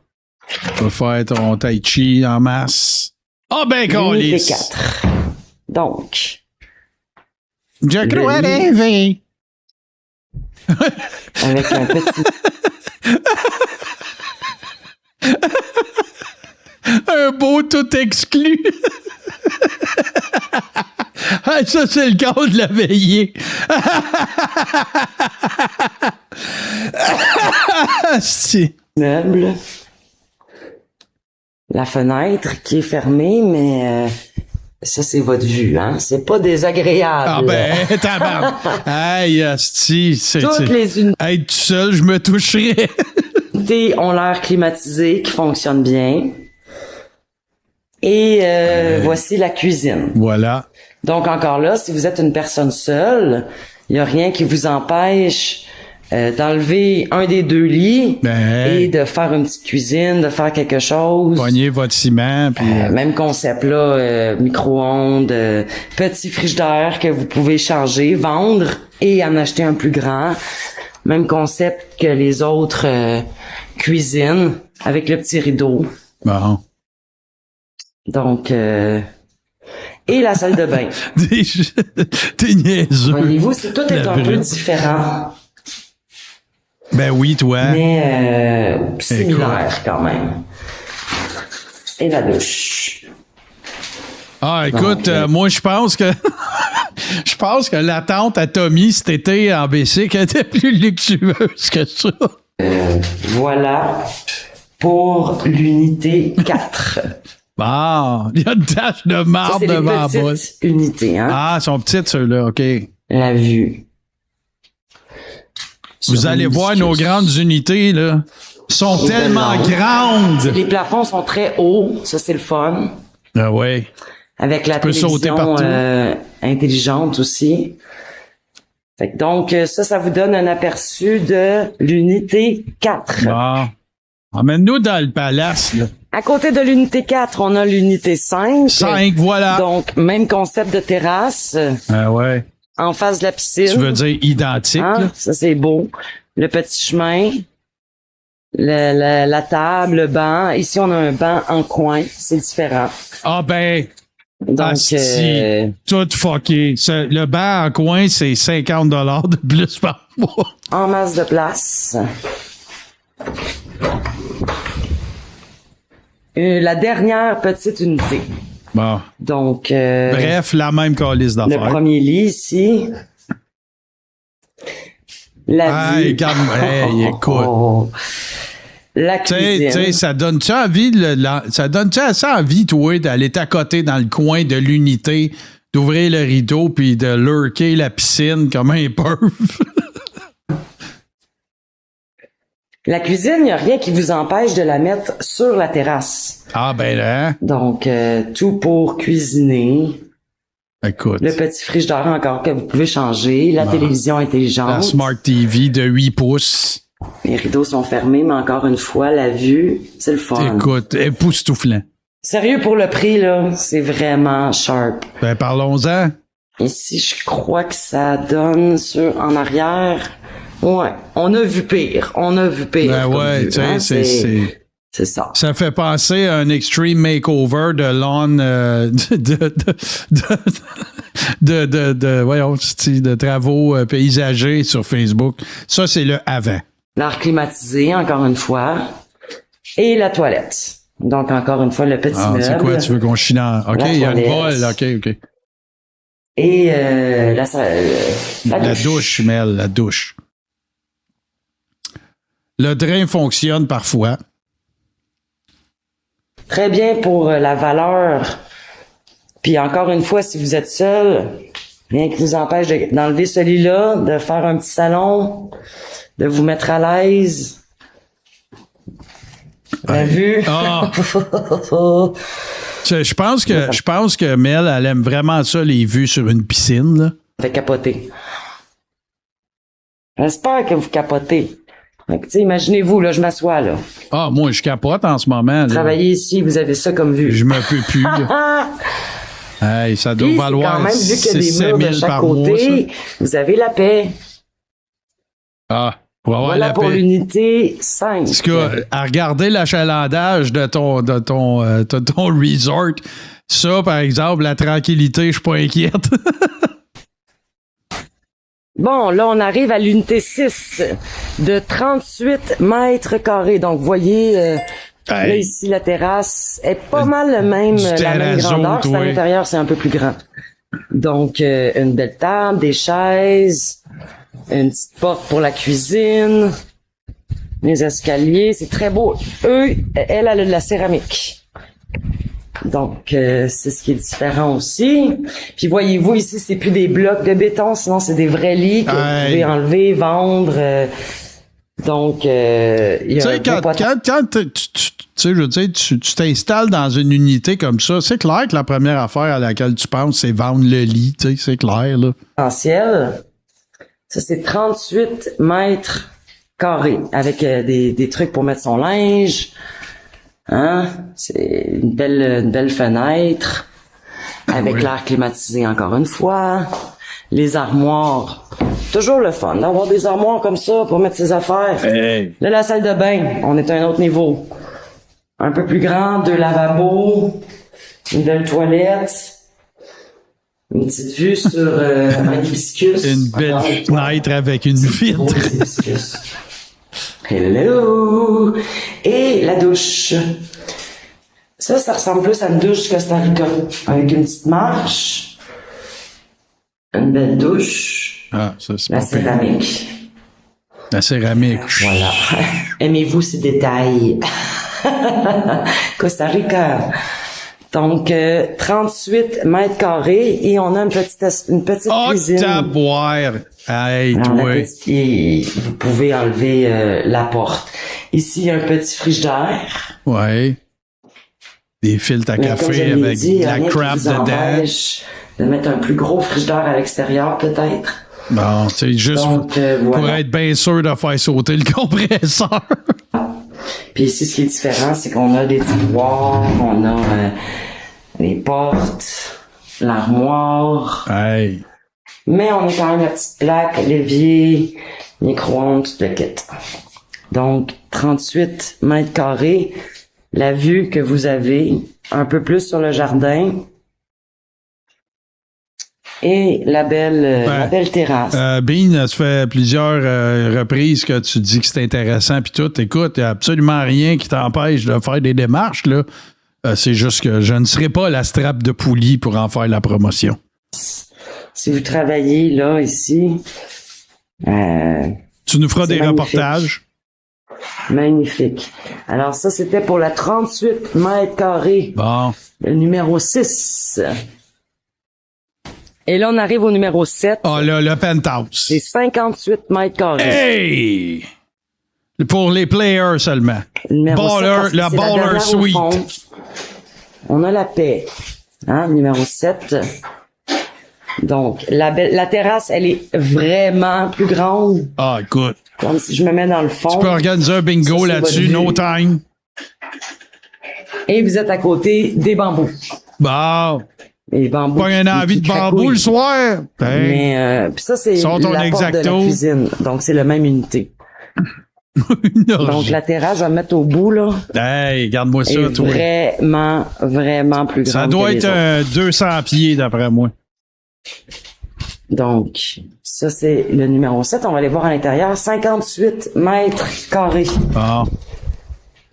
Tu peux faire ton tai chi en masse. Ah ben, l'unité câlisse. 4. Donc. Je crois rêver. Avec un petit... Un beau tout exclu. Ah, ça, c'est le cas de la veillée. C'est... Meuble. La fenêtre qui est fermée, mais ça, c'est votre vue, hein? C'est pas désagréable. Ah ben, tabarnak. Hey, asti, Toutes les unités être tout seul, je me toucherais. ont l'air climatisé, qui fonctionne bien. Et voici la cuisine. Voilà. Donc, encore là, si vous êtes une personne seule, il n'y a rien qui vous empêche d'enlever un des deux lits et de faire une petite cuisine, de faire quelque chose. Pognez votre ciment. Puis, même concept là, micro-ondes, petit frigidaire que vous pouvez changer, vendre et en acheter un plus grand. Même concept que les autres cuisines avec le petit rideau. Bon. Donc, et la salle de bain. T'es niaiseux. Voyez-vous, tout est un peu différent. Ben oui, toi. Mais similaire quand même. Et la douche. Ah, écoute, moi, je pense que la tente à Tommy cet été en Bessic était plus luxueuse que ça. Voilà pour l'unité 4. Bon, il y a une tache de marbre devant la boîte. C'est des petites unités, hein? Ah, elles sont petites, ceux-là, OK. La vue. Vous allez voir nos grandes unités, là. Sont tellement grandes. Les plafonds sont très hauts. Ça, c'est le fun. Ah ouais. Avec la télévision intelligente aussi. Fait que donc, ça vous donne un aperçu de l'unité 4. Bon. Emmène-nous dans le palace, là. À côté de l'unité 4, on a l'unité 5. 5, voilà. Donc, même concept de terrasse. Ah ouais. En face de la piscine. Tu veux dire identique, là? Ça, c'est beau. Le petit chemin. La table, le banc. Ici, on a un banc en coin. C'est différent. Ah ben... Donc, tout fucké. Le banc en coin, c'est 50$ de plus par mois. En masse de place. La dernière petite unité. Bon. Donc, bref, la même calice d'affaires. Le premier lit ici. La vue. Écoute. La cuisine. Tu sais, ça donne-tu envie, ça donne-tu assez envie, toi, d'aller t'accoter dans le coin de l'unité, d'ouvrir le rideau puis de lurker la piscine comme un perv? La cuisine, il n'y a rien qui vous empêche de la mettre sur la terrasse. Ah ben là. Donc, tout pour cuisiner. Écoute. Le petit frigidaire encore que vous pouvez changer. La télévision intelligente. La Smart TV de 8 pouces. Les rideaux sont fermés, mais encore une fois, la vue, c'est le fun. Écoute, époustouflant. Sérieux, pour le prix, là, c'est vraiment sharp. Ben, parlons-en. Ici, je crois que ça donne en arrière. Ouais, on a vu pire. Ben ouais, tu sais, C'est ça. Ça fait penser à un extreme makeover de lawn voyons, de travaux paysagers sur Facebook. Ça, c'est le avant. L'air climatisé, encore une fois. Et la toilette. Donc, encore une fois, le petit meuble. C'est quoi? Tu veux qu'on chie dans... OK, il y a une voile. OK. Et la douche, Mel, la douche. Le drain fonctionne parfois. Très bien pour la valeur. Puis encore une fois, si vous êtes seul, rien qui vous empêche d'enlever ce lit-là, de faire un petit salon, de vous mettre à l'aise. T'as vu? Ah. Je pense que Mel, elle aime vraiment ça, les vues sur une piscine, là. Fait capoter. J'espère que vous capotez. Donc, imaginez-vous, là, je m'assois, là. Ah, moi, je capote en ce moment. Là. Travaillez ici, vous avez ça comme vue. Je me peux plus, là. Hey, ça doit valoir quand même, vu qu'il y a des murs de chaque par côté, mois, vous avez la paix. Ah, pour avoir voilà la pour paix. l'unité 5. Parce que, à regarder l'achalandage de ton resort, ça, par exemple, la tranquillité, je suis pas inquiète. Bon, là, on arrive à l'unité 6 de 38 mètres carrés. Donc, vous voyez, là, ici, la terrasse est pas mal la même grandeur. C'est à l'intérieur, c'est un peu plus grand. Donc, une belle table, des chaises, une petite porte pour la cuisine, les escaliers. C'est très beau. Elle a de la céramique. Donc, c'est ce qui est différent aussi. Puis, voyez-vous, ici, c'est plus des blocs de béton, sinon c'est des vrais lits que vous pouvez enlever, vendre. Donc, il y a tu t'installes dans une unité comme ça, c'est clair que la première affaire à laquelle tu penses, c'est vendre le lit, tu sais, c'est clair, là. Essentiel. Ça, c'est 38 mètres carrés avec des trucs pour mettre son linge. Hein? C'est une belle fenêtre avec l'air climatisé encore une fois. Les armoires. Toujours le fun d'avoir des armoires comme ça pour mettre ses affaires. Hey. Là, la salle de bain, on est à un autre niveau. Un peu plus grand, 2 lavabos, une belle toilette, une petite vue sur un hibiscus. Une belle fenêtre avec une vitre. Hello! Et la douche. Ça ressemble plus à une douche Costa Rica. Avec une petite marche. Une belle douche. Ah, ça, c'est la pas pire. céramique. La céramique. Voilà. Aimez-vous ces détails? Costa Rica. Donc, 38 mètres carrés et on a une petite cuisine. Taboire! Hey, alors, toi. vous pouvez enlever la porte. Ici, il y a un petit frigidaire. Ouais. Des filtres à café avec de la crap dedans. De mettre un plus gros frigidaire à l'extérieur, peut-être. Bon, c'est juste pour être bien sûr de faire sauter le compresseur. Puis ici, ce qui est différent, c'est qu'on a des tiroirs, on a les portes, l'armoire. Hey. Mais on a quand même la petite plaque, l'évier, micro-ondes, tout le kit. Donc, 38 mètres carrés. La vue que vous avez, un peu plus sur le jardin. Et la belle terrasse. Bean, ça fait plusieurs reprises que tu dis que c'est intéressant puis tout. Écoute, il n'y a absolument rien qui t'empêche de faire des démarches, là. C'est juste que je ne serai pas la strap de poulie pour en faire la promotion. Si vous travaillez là, ici... tu nous feras des reportages. Magnifique. Alors ça, c'était pour la 38 mètres carrés. Bon. Le numéro 6. Et là, on arrive au numéro 7. Ah, là, le penthouse. C'est 58 mètres carrés. Hey! Pour les players seulement. La baller suite. On a la paix. Hein, numéro 7. Donc, la terrasse, elle est vraiment plus grande. Ah, écoute. Comme si je me mets dans le fond. Tu peux organiser un bingo là-dessus, no time. Et vous êtes à côté des bambous. Bon. Les bambous. Pas une envie de bambou le soir. Mais, puis ça, c'est la porte de la cuisine. Donc, c'est la même unité. Une orgie. Donc, la terrasse, je vais me mettre au bout, là. Hey, regarde-moi ça, est toi. vraiment, vraiment plus grande. Ça doit que les être 200 pieds, d'après moi. Donc, ça, c'est le numéro 7. On va aller voir à l'intérieur. 58 mètres carrés. Ah.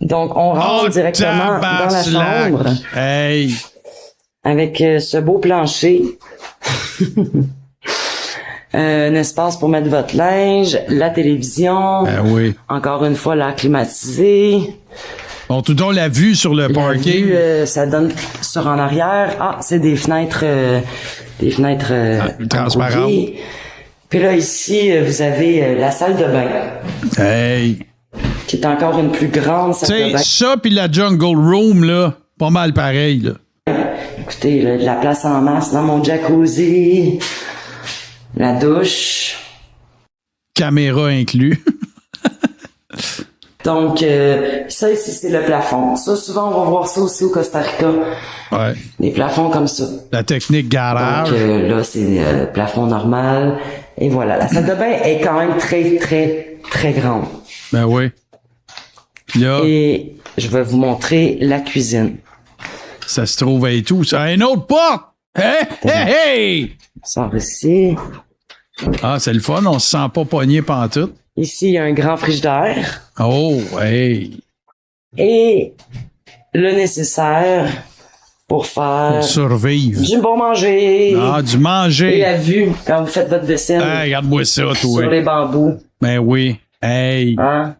Donc, on rentre directement dans la chambre. Hey! Avec ce beau plancher. Un espace pour mettre votre linge, la télévision. Ben oui. Encore une fois, l'air climatisé. Bon, tout donc la vue sur le parking. La vue, ça donne sur en arrière. Ah, c'est des fenêtres transparentes. enrouillées. Puis là, ici, vous avez la salle de bain. Hey! Qui est encore une plus grande salle de Tu bain. sais, ça puis la Jungle Room, là, pas mal pareil, là. Écoutez, là, de la place en masse dans mon jacuzzi. La douche. Caméra inclus. Donc, ça ici, c'est le plafond. Ça, souvent, on va voir ça aussi au Costa Rica. Ouais. Des plafonds comme ça. La technique garage. Donc, là, c'est plafond normal. Et voilà. La salle de bain est quand même très, très, très grande. Ben oui. Puis là, et je vais vous montrer la cuisine. Ça se trouve et tout. Ça, une autre porte! Hey! Hey! Hey! Sort ici. Ah, c'est le fun. On se sent pas pogné pantoute. Ici, il y a un grand frigidaire. Oh, hey! Et le nécessaire pour faire... Pour survivre. Du bon manger. Ah, du manger. Et la vue quand vous faites votre vaisselle. Hey, regarde-moi ça, toi. Sur les bambous. Ben oui. Hey! Hein?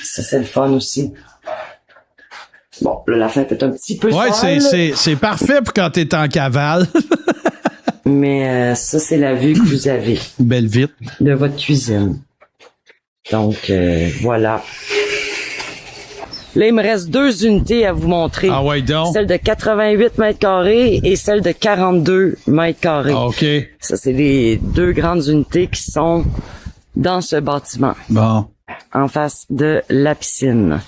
Ça, c'est le fun aussi. Bon, là, la fenêtre est un petit peu sale. C'est parfait pour quand t'es en cavale. Mais ça, c'est la vue que vous avez. Belle vite. De votre cuisine. Donc, voilà. Là, il me reste 2 unités à vous montrer. Ah ouais, donc. Celle de 88 mètres carrés et celle de 42 mètres carrés. OK. Ça, c'est les 2 grandes unités qui sont dans ce bâtiment. Bon. En face de la piscine.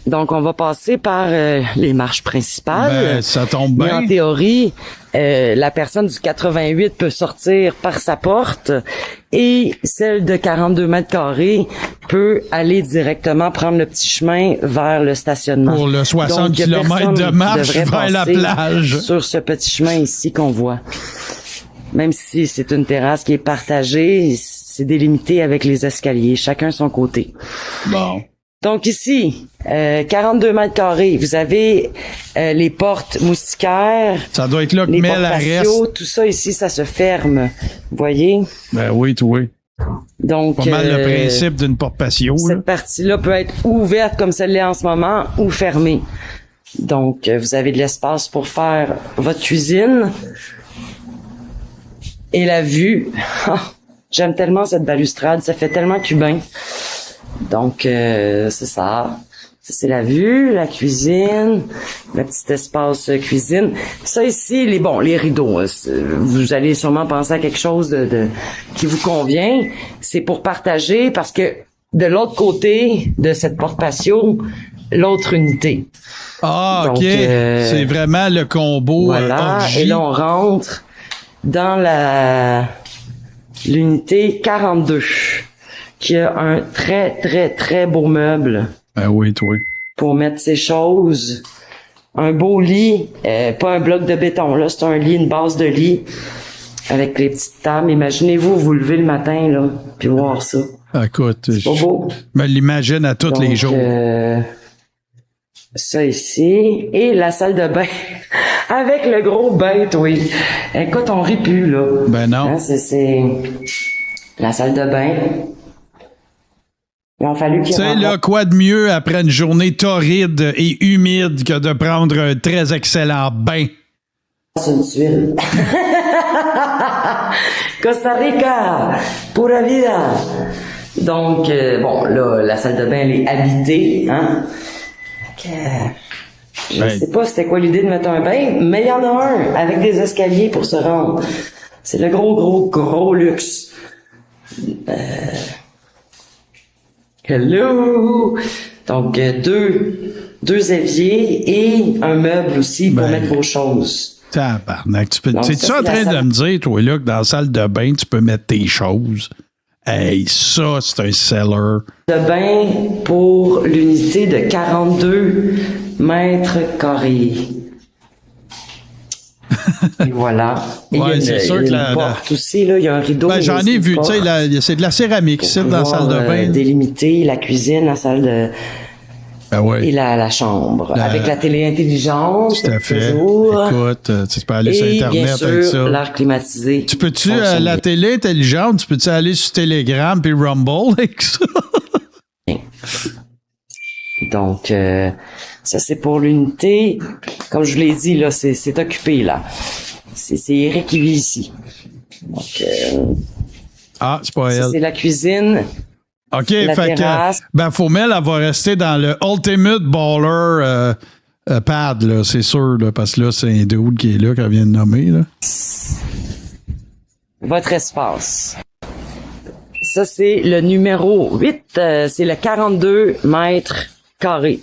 Donc, on va passer par les marches principales. Ben, ça tombe bien. Mais en théorie, la personne du 88 peut sortir par sa porte et celle de 42 mètres carrés peut aller directement prendre le petit chemin vers le stationnement. Pour le 60 Donc, km de marche vers la plage. Sur ce petit chemin ici qu'on voit. Même si c'est une terrasse qui est partagée, c'est délimité avec les escaliers, chacun son côté. Bon. Donc ici, 42 mètres carrés, vous avez les portes moustiquaires. Ça doit être là que les Mel reste. Tout ça ici, ça se ferme. Vous voyez? Ben oui, oui. Donc, pas mal le principe d'une porte patio. Cette partie-là peut être ouverte comme celle-là en ce moment ou fermée. Donc, vous avez de l'espace pour faire votre cuisine. Et la vue. J'aime tellement cette balustrade, ça fait tellement cubain. Donc, c'est ça. Ça, c'est la vue, la cuisine, le petit espace cuisine. Ça ici, les rideaux. Vous allez sûrement penser à quelque chose de qui vous convient. C'est pour partager parce que de l'autre côté de cette porte patio, l'autre unité. Ah, donc, OK. C'est vraiment le combo. Voilà. Et là, on rentre dans l'unité 42. Qui a un très, très, très beau meuble. Ben oui, toi. Pour mettre ses choses. Un beau lit, pas un bloc de béton, là, c'est un lit, une base de lit, avec les petites tables. Imaginez-vous vous lever le matin, là, puis voir ça. Écoute, c'est pas beau. Je me l'imagine à tous Donc, les jours. Ça ici, et la salle de bain, avec le gros bain, oui. Écoute, on rit plus, là. Ben non. Hein, c'est la salle de bain. Il a fallu qu'il tu sais, là, quoi de mieux après une journée torride et humide que de prendre un très excellent bain? C'est une tuile. Costa Rica, pura vida. Donc, bon, là, la salle de bain, elle est habitée, hein. Je sais pas c'était quoi l'idée de mettre un bain, mais il y en a un avec des escaliers pour se rendre. C'est le gros luxe. Hello! Donc, deux éviers et un meuble aussi pour mettre vos choses. Tabarnak. Tu es-tu en train de me dire, toi, là, que dans la salle de bain, tu peux mettre tes choses? Hey, ça, c'est un seller. De bain pour l'unité de 42 mètres carrés. Et voilà. Et Ouais, il y a c'est sûr que une porte aussi, là, il y a un rideau. Ben, j'en ai vu, tu sais, c'est de la céramique, pour c'est dans la salle de pouvoir, bain. délimiter la cuisine, la salle de... Ben ouais. Et la chambre. Avec la télé intelligente. Tout à fait. Toujours. Écoute, tu peux aller Et sur Internet bien sûr, avec ça. l'air climatisé. Tu peux-tu, fonctionne la bien. télé intelligente, tu peux-tu aller sur Telegram puis Rumble avec ça? Donc, ça, c'est pour l'unité. Comme je vous l'ai dit, là, c'est occupé, là. C'est Eric qui vit ici. Donc, Ah, c'est pas ça, elle. c'est la cuisine. OK, la fait terrasse. que, ben, Fourmel, elle va rester dans le Ultimate Baller pad, là, c'est sûr, là, parce que là, c'est un dude qui est là, qu'elle vient de nommer, là. Votre espace. Ça, c'est le numéro 8. C'est le 42 mètres carrés.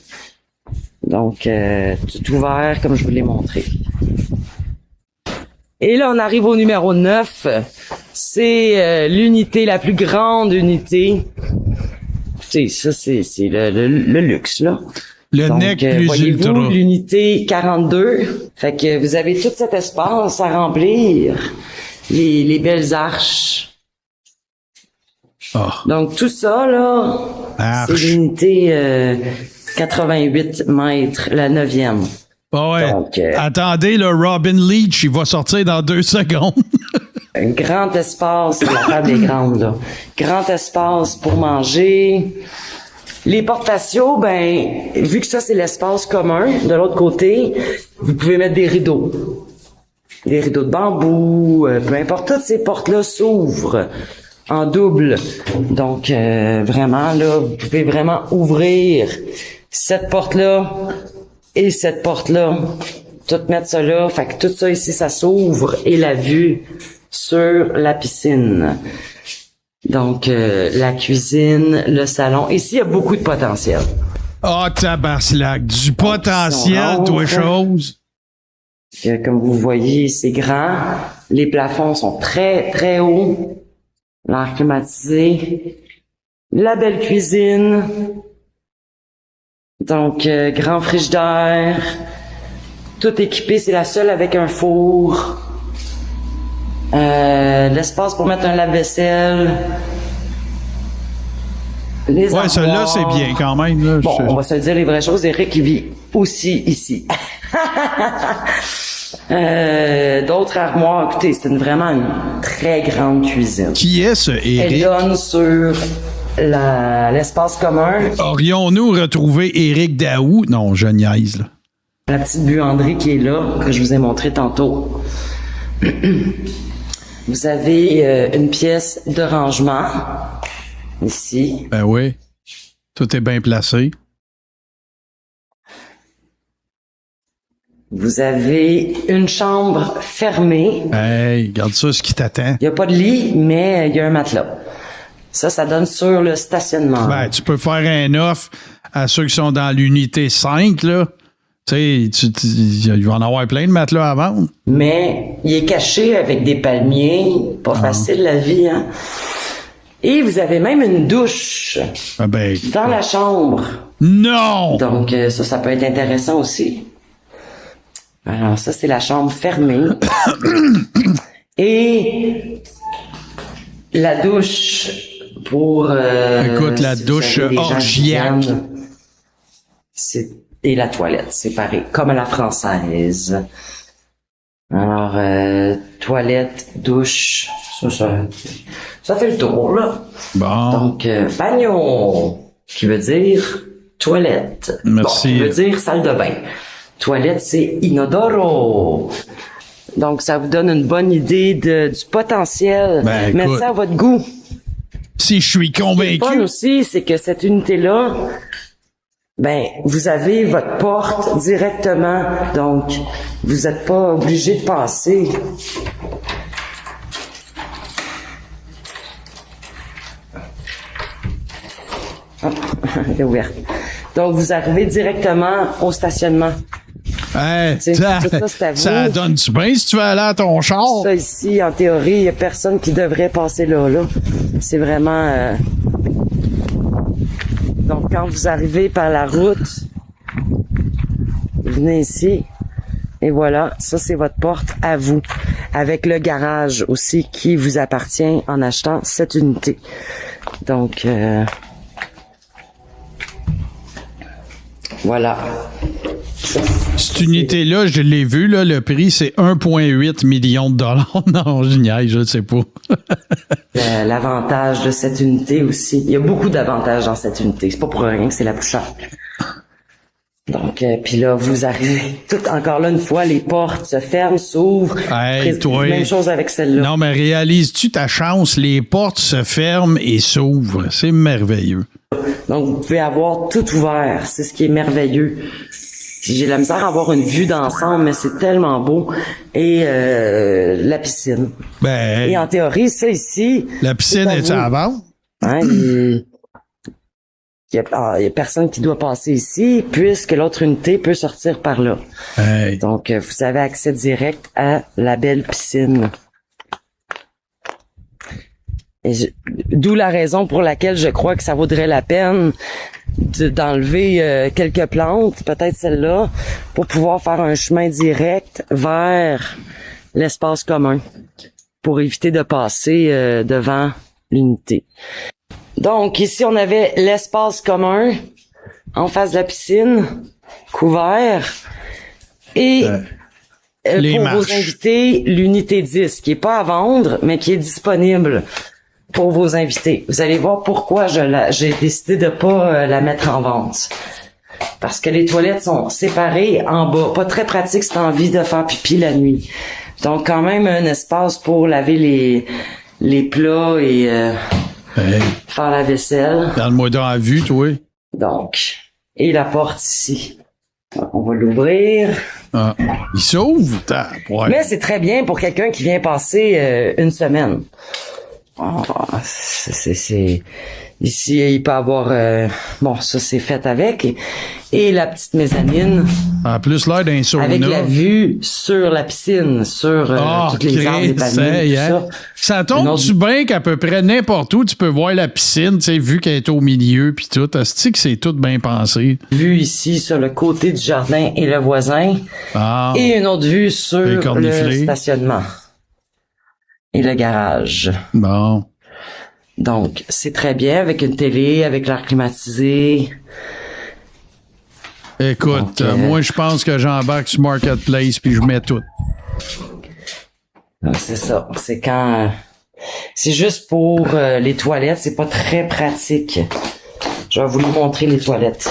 Donc, tout ouvert, comme je vous l'ai montré. Et là, on arrive au numéro 9. C'est l'unité, la plus grande unité. Écoutez, ça, c'est le luxe, là. Le Donc, nec plus voyez-vous, ultra. l'unité 42. Fait que vous avez tout cet espace à remplir. Les belles arches. Ah. Donc, tout ça, là, Arche. c'est l'unité 88 mètres, la 9e. Ah ouais. Donc, Attendez, le Robin Leach, il va sortir dans 2 secondes. un grand espace, la table est grande, là. Grand espace pour manger. Les portes patio, ben, vu que ça, c'est l'espace commun, de l'autre côté, vous pouvez mettre des rideaux. Des rideaux de bambou, peu importe, toutes ces portes-là s'ouvrent en double. Donc, vraiment, là, vous pouvez vraiment ouvrir cette porte-là et cette porte-là. Tout mettre ça là. Fait que tout ça ici, ça s'ouvre et la vue sur la piscine. Donc, la cuisine, le salon. Ici, il y a beaucoup de potentiel. Ah, tabarnak, du potentiel, toi, chose. Comme vous voyez, c'est grand. Les plafonds sont très, très hauts. L'air climatisé. La belle cuisine. Donc, grand frigidaire. Tout équipé. C'est la seule avec un four. L'espace pour mettre un lave-vaisselle. Les Ouais, celui-là, c'est bien quand même. Là. Bon, on va se dire les vraies choses. Eric, il vit aussi ici. D'autres armoires. Écoutez, c'est vraiment une très grande cuisine. Qui est ce Elle Eric? donne sur l'espace commun. Aurions-nous retrouvé Éric Daou? Non, je niaise, là. La petite buanderie qui est là, que je vous ai montré tantôt. Vous avez une pièce de rangement. Ici. Ben oui. Tout est bien placé. Vous avez une chambre fermée. Hey, regarde ça, ce qui t'attend. Il n'y a pas de lit, mais il y a un matelas. Ça donne sur le stationnement. Ben, tu peux faire un offre à ceux qui sont dans l'unité 5, là. Tu sais, il va en avoir plein de matelas à vendre. Mais il est caché avec des palmiers. Pas facile la vie, hein. Et vous avez même une douche Ah ben, dans la chambre. non! Donc, ça peut être intéressant aussi. Alors, ça, c'est la chambre fermée. Et la douche pour... Écoute, la si vous douche avez des gens qui orgiaque. viennent, et la toilette, séparée, comme à la française. Alors, toilette, douche, ça fait le tour, là. Bon. Donc, bagno, qui veut dire toilette. Merci. Bon, qui veut dire salle de bain. Toilette, c'est inodoro. Donc, ça vous donne une bonne idée du potentiel. Ben, Mettez écoute, ça à votre goût. si je suis Le fun convaincu. aussi, c'est que cette unité-là, ben, vous avez votre porte directement. Donc, vous n'êtes pas obligé de passer. Hop, elle est ouverte. Donc, vous arrivez directement au stationnement. Hey, Tout ça, c'est à vous. ça donne-tu bien si tu veux aller à ton char? Ça ici, en théorie, il n'y a personne qui devrait passer là. C'est vraiment... Donc, quand vous arrivez par la route, vous venez ici. Et voilà, ça, c'est votre porte à vous. Avec le garage aussi qui vous appartient en achetant cette unité. Donc, voilà. Cette unité-là, je l'ai vue, là, le prix, c'est 1,8 million de dollars. Non, je niaise, je ne sais pas. L'avantage de cette unité aussi. Il y a beaucoup d'avantages dans cette unité. C'est pas pour rien que c'est la plus chère. Donc, puis là, vous arrivez. Encore là, une fois, les portes se ferment, s'ouvrent. Hey, toi. Même chose avec celle-là. Non, mais réalises-tu ta chance? Les portes se ferment et s'ouvrent. C'est merveilleux. Donc, vous pouvez avoir tout ouvert. C'est ce qui est merveilleux. J'ai la misère à avoir une vue d'ensemble, mais c'est tellement beau. Et la piscine. Ben, et en théorie, ça ici... La piscine est à vendre? Hein, il y a personne qui doit passer ici, puisque l'autre unité peut sortir par là. Hey. Donc, vous avez accès direct à la belle piscine. D'où la raison pour laquelle je crois que ça vaudrait la peine d'enlever quelques plantes, peut-être celle-là, pour pouvoir faire un chemin direct vers l'espace commun, pour éviter de passer devant l'unité. Donc, ici, on avait l'espace commun en face de la piscine, couvert, et pour marches. vos invités, l'unité 10, qui est pas à vendre, mais qui est disponible pour vos invités. Vous allez voir pourquoi j'ai décidé de pas la mettre en vente. Parce que les toilettes sont séparées en bas. Pas très pratique si t'as envie de faire pipi la nuit. Donc, quand même, un espace pour laver les plats et faire la vaisselle. Dans-le-moi dans la vue, toi. Donc, et la porte ici. On va l'ouvrir. Ah, il s'ouvre? Ouais. Mais c'est très bien pour quelqu'un qui vient passer une semaine. Oh, c'est ici il peut avoir bon, ça c'est fait avec et la petite mezzanine En plus l'air d'un sauna avec la vue sur la piscine, sur toutes les arbres, les palmiers, tout ça. Ça tombe-tu bien qu'à peu près n'importe où tu peux voir la piscine, tu sais, vu qu'elle est au milieu puis tout, est-ce que c'est tout bien pensé? Vue ici sur le côté du jardin et le voisin et une autre vue sur le stationnement et le garage. Bon. Donc, c'est très bien avec une télé, avec l'air climatisé. Écoute, moi, je pense que j'embarque sur Marketplace puis je mets tout. C'est ça. C'est quand... c'est juste pour les toilettes. C'est pas très pratique. Je vais vous montrer les toilettes.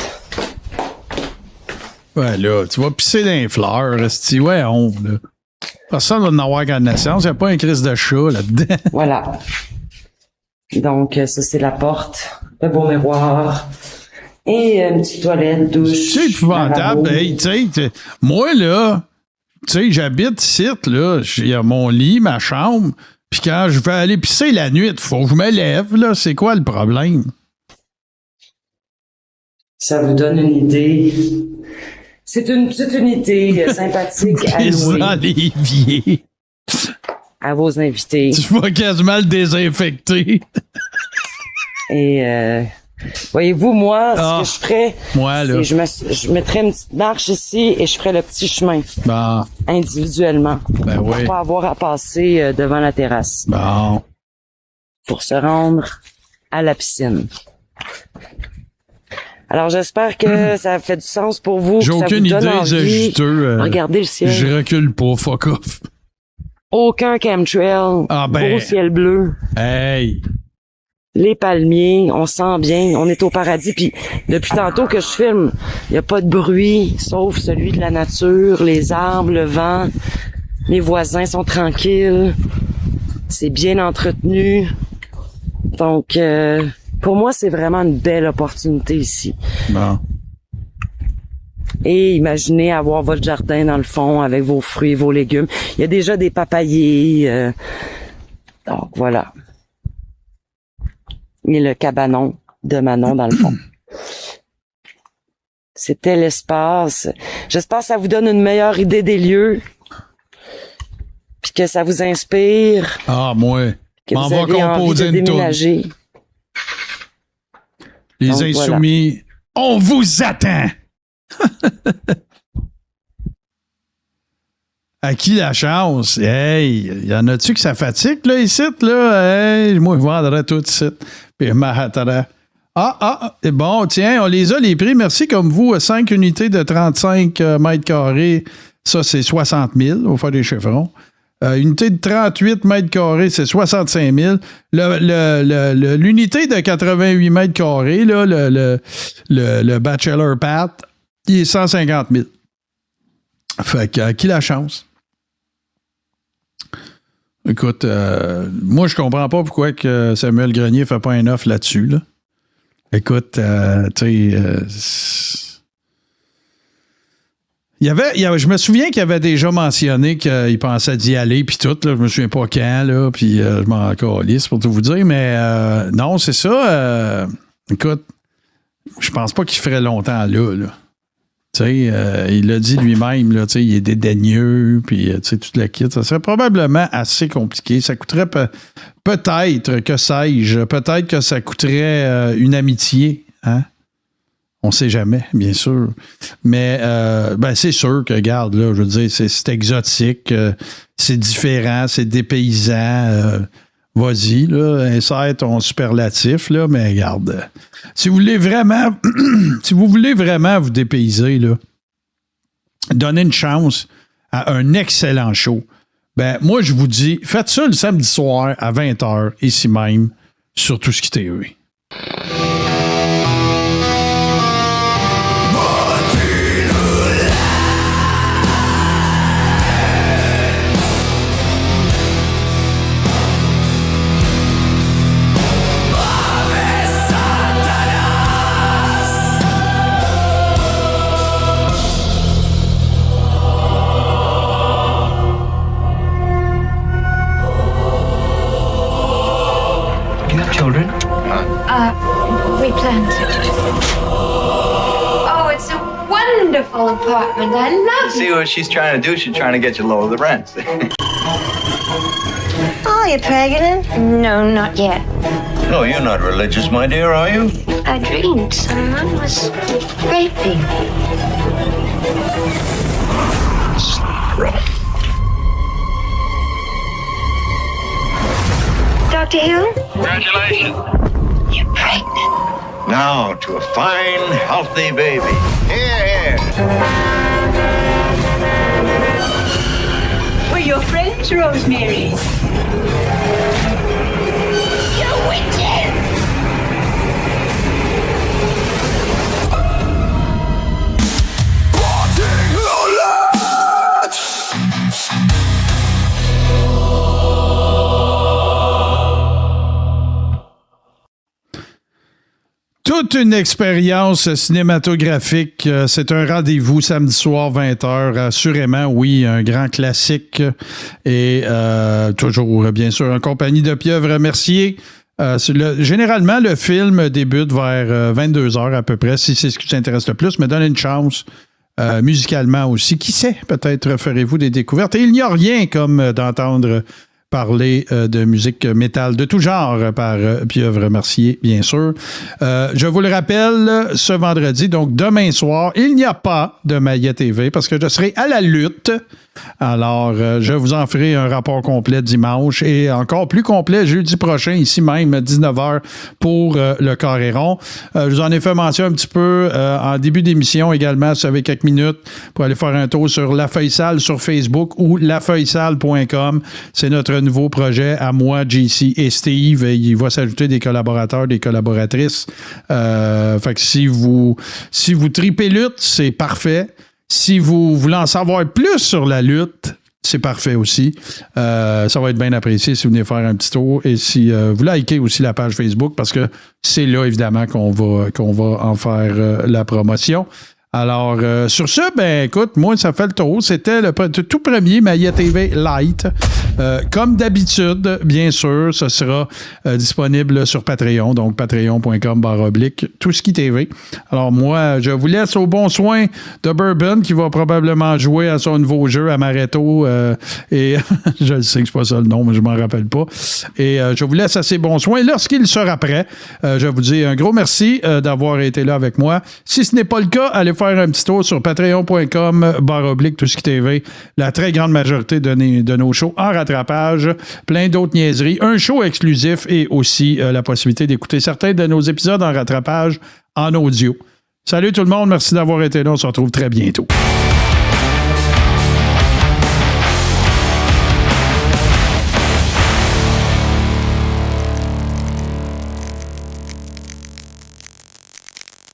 Ouais, là, tu vas pisser dans les fleurs. Ouais, on, là. Personne va en avoir qu'à la naissance. Il n'y a pas un crise de chat là-dedans. Voilà. Donc, ça, c'est la porte. Le beau miroir. Et une petite toilette, douche. C'est épouvantable. Hey, tu sais, moi, là, tu sais, j'habite ici, là. Il y a mon lit, ma chambre. Puis quand je vais aller pisser la nuit, il faut que je me lève, là. C'est quoi le problème? Ça vous donne une idée. C'est une petite unité sympathique à louer. À vos invités. Tu vas quasiment le désinfecter. Et voyez-vous, moi, ce que je ferais, moi, là. je mettrais une petite marche ici et je ferais le petit chemin. Bon. Individuellement. Ben oui. Pour pas avoir à passer devant la terrasse. Bon. Pour se rendre à la piscine. Alors, j'espère que ça fait du sens pour vous. J'ai aucune idée, juteux. Regardez le ciel. Je recule pas, fuck off. Aucun chemtrail. Beau ciel bleu. Hey! Les palmiers, on sent bien, on est au paradis. Puis depuis tantôt que je filme, il n'y a pas de bruit, sauf celui de la nature, les arbres, le vent. Les voisins sont tranquilles. C'est bien entretenu. Donc, pour moi, c'est vraiment une belle opportunité ici. Bon. Et imaginez avoir votre jardin dans le fond avec vos fruits, vos légumes. Il y a déjà des papayers. Donc, voilà. Et le cabanon de Manon dans le fond. C'était l'espace. J'espère que ça vous donne une meilleure idée des lieux. Puis que ça vous inspire. Ah, moi. Que On vous va avez envie composer de une toune. déménager. Les Donc, Insoumis, on vous attend! À qui la chance? Hey, y en a-tu que ça fatigue, là, ici, là? Hey, moi, je vendrais tout ici. Puis, m'attendrais. C'est bon, tiens, on les a, les prix. Merci, comme vous, 5 unités de 35 mètres carrés. Ça, c'est 60 000. On va faire des chiffrons. Unité de 38 mètres carrés, c'est 65 000. L'unité de 88 mètres carrés, là, le Bachelor Pad, il est 150 000. Fait que, qui la chance? Écoute, moi, je comprends pas pourquoi que Samuel Grenier fait pas un offre là-dessus, là. Écoute, tu sais... je me souviens qu'il avait déjà mentionné qu'il pensait d'y aller, puis tout, là, je me souviens pas quand, là, puis je m'en calisse pour tout vous dire, mais non, c'est ça. Écoute, je pense pas qu'il ferait longtemps là. Tu sais, il l'a dit lui-même, là, tu sais, il est dédaigneux, puis tu sais, toute la kit. Ça serait probablement assez compliqué. Ça coûterait peut-être, que sais-je, peut-être que ça coûterait une amitié, hein? On sait jamais, bien sûr. Mais c'est sûr que, regarde, là, je veux dire, c'est exotique, c'est différent, c'est dépaysant. Vas-y, là, insère ton superlatif, là, mais regarde. Si vous voulez vraiment vous dépayser, là, donnez une chance à un excellent show. Ben, moi, je vous dis, faites ça le samedi soir à 20h, ici même, sur Tout ce qui TV. Children? We planned to. Oh, it's a wonderful apartment. I love it. See what she's trying to do? She's trying to get you to lower the rent. Oh, you pregnant? No, not yet. No, you're not religious, my dear, are you? I dreamed someone was raping me. Dr. Hill? Congratulations. You're pregnant. Now to a fine, healthy baby. Here, here. We're your friends, Rosemary. You witches! Toute une expérience cinématographique. C'est un rendez-vous samedi soir, 20h. Assurément, oui, un grand classique. Et toujours, bien sûr, en compagnie de Pieuvre Mercier. Généralement, le film débute vers 22h à peu près, si c'est ce qui t'intéresse le plus, mais donne une chance musicalement aussi. Qui sait, peut-être ferez-vous des découvertes. Et il n'y a rien comme d'entendre parler de musique métal de tout genre par Pieuvre Mercier, bien sûr. Je vous le rappelle, ce vendredi, donc demain soir, il n'y a pas de Maillet TV parce que je serai à la lutte. Alors, je vous en ferai un rapport complet dimanche et encore plus complet jeudi prochain, ici même, 19h pour le Carré rond. Je vous en ai fait mention un petit peu en début d'émission également, si vous avez quelques minutes, pour aller faire un tour sur La Feuille Sale sur Facebook ou lafeuillesale.com. C'est notre nouveau projet à moi, JC et Steve. Et il va s'ajouter des collaborateurs, des collaboratrices. Fait que si vous tripez lutte, c'est parfait. Si vous voulez en savoir plus sur la lutte, c'est parfait aussi. Ça va être bien apprécié si vous venez faire un petit tour. Et si vous likez aussi la page Facebook, parce que c'est là, évidemment, qu'on va en faire la promotion. Alors, sur ce, ben écoute, moi, ça fait le tour. C'était le tout premier Maya TV Lite. Comme d'habitude, bien sûr, ce sera disponible sur Patreon, donc patreon.com/Touski TV. Alors moi, je vous laisse au bon soin de Bourbon qui va probablement jouer à son nouveau jeu Amaretto et je sais que c'est pas ça le nom, mais je m'en rappelle pas. Et je vous laisse à ses bons soins. Lorsqu'il sera prêt, je vous dis un gros merci d'avoir été là avec moi. Si ce n'est pas le cas, allez faire un petit tour sur patreon.com/Touski TV. La très grande majorité de nos shows en rattrapage, plein d'autres niaiseries, un show exclusif et aussi la possibilité d'écouter certains de nos épisodes en rattrapage en audio. Salut tout le monde, merci d'avoir été là, on se retrouve très bientôt.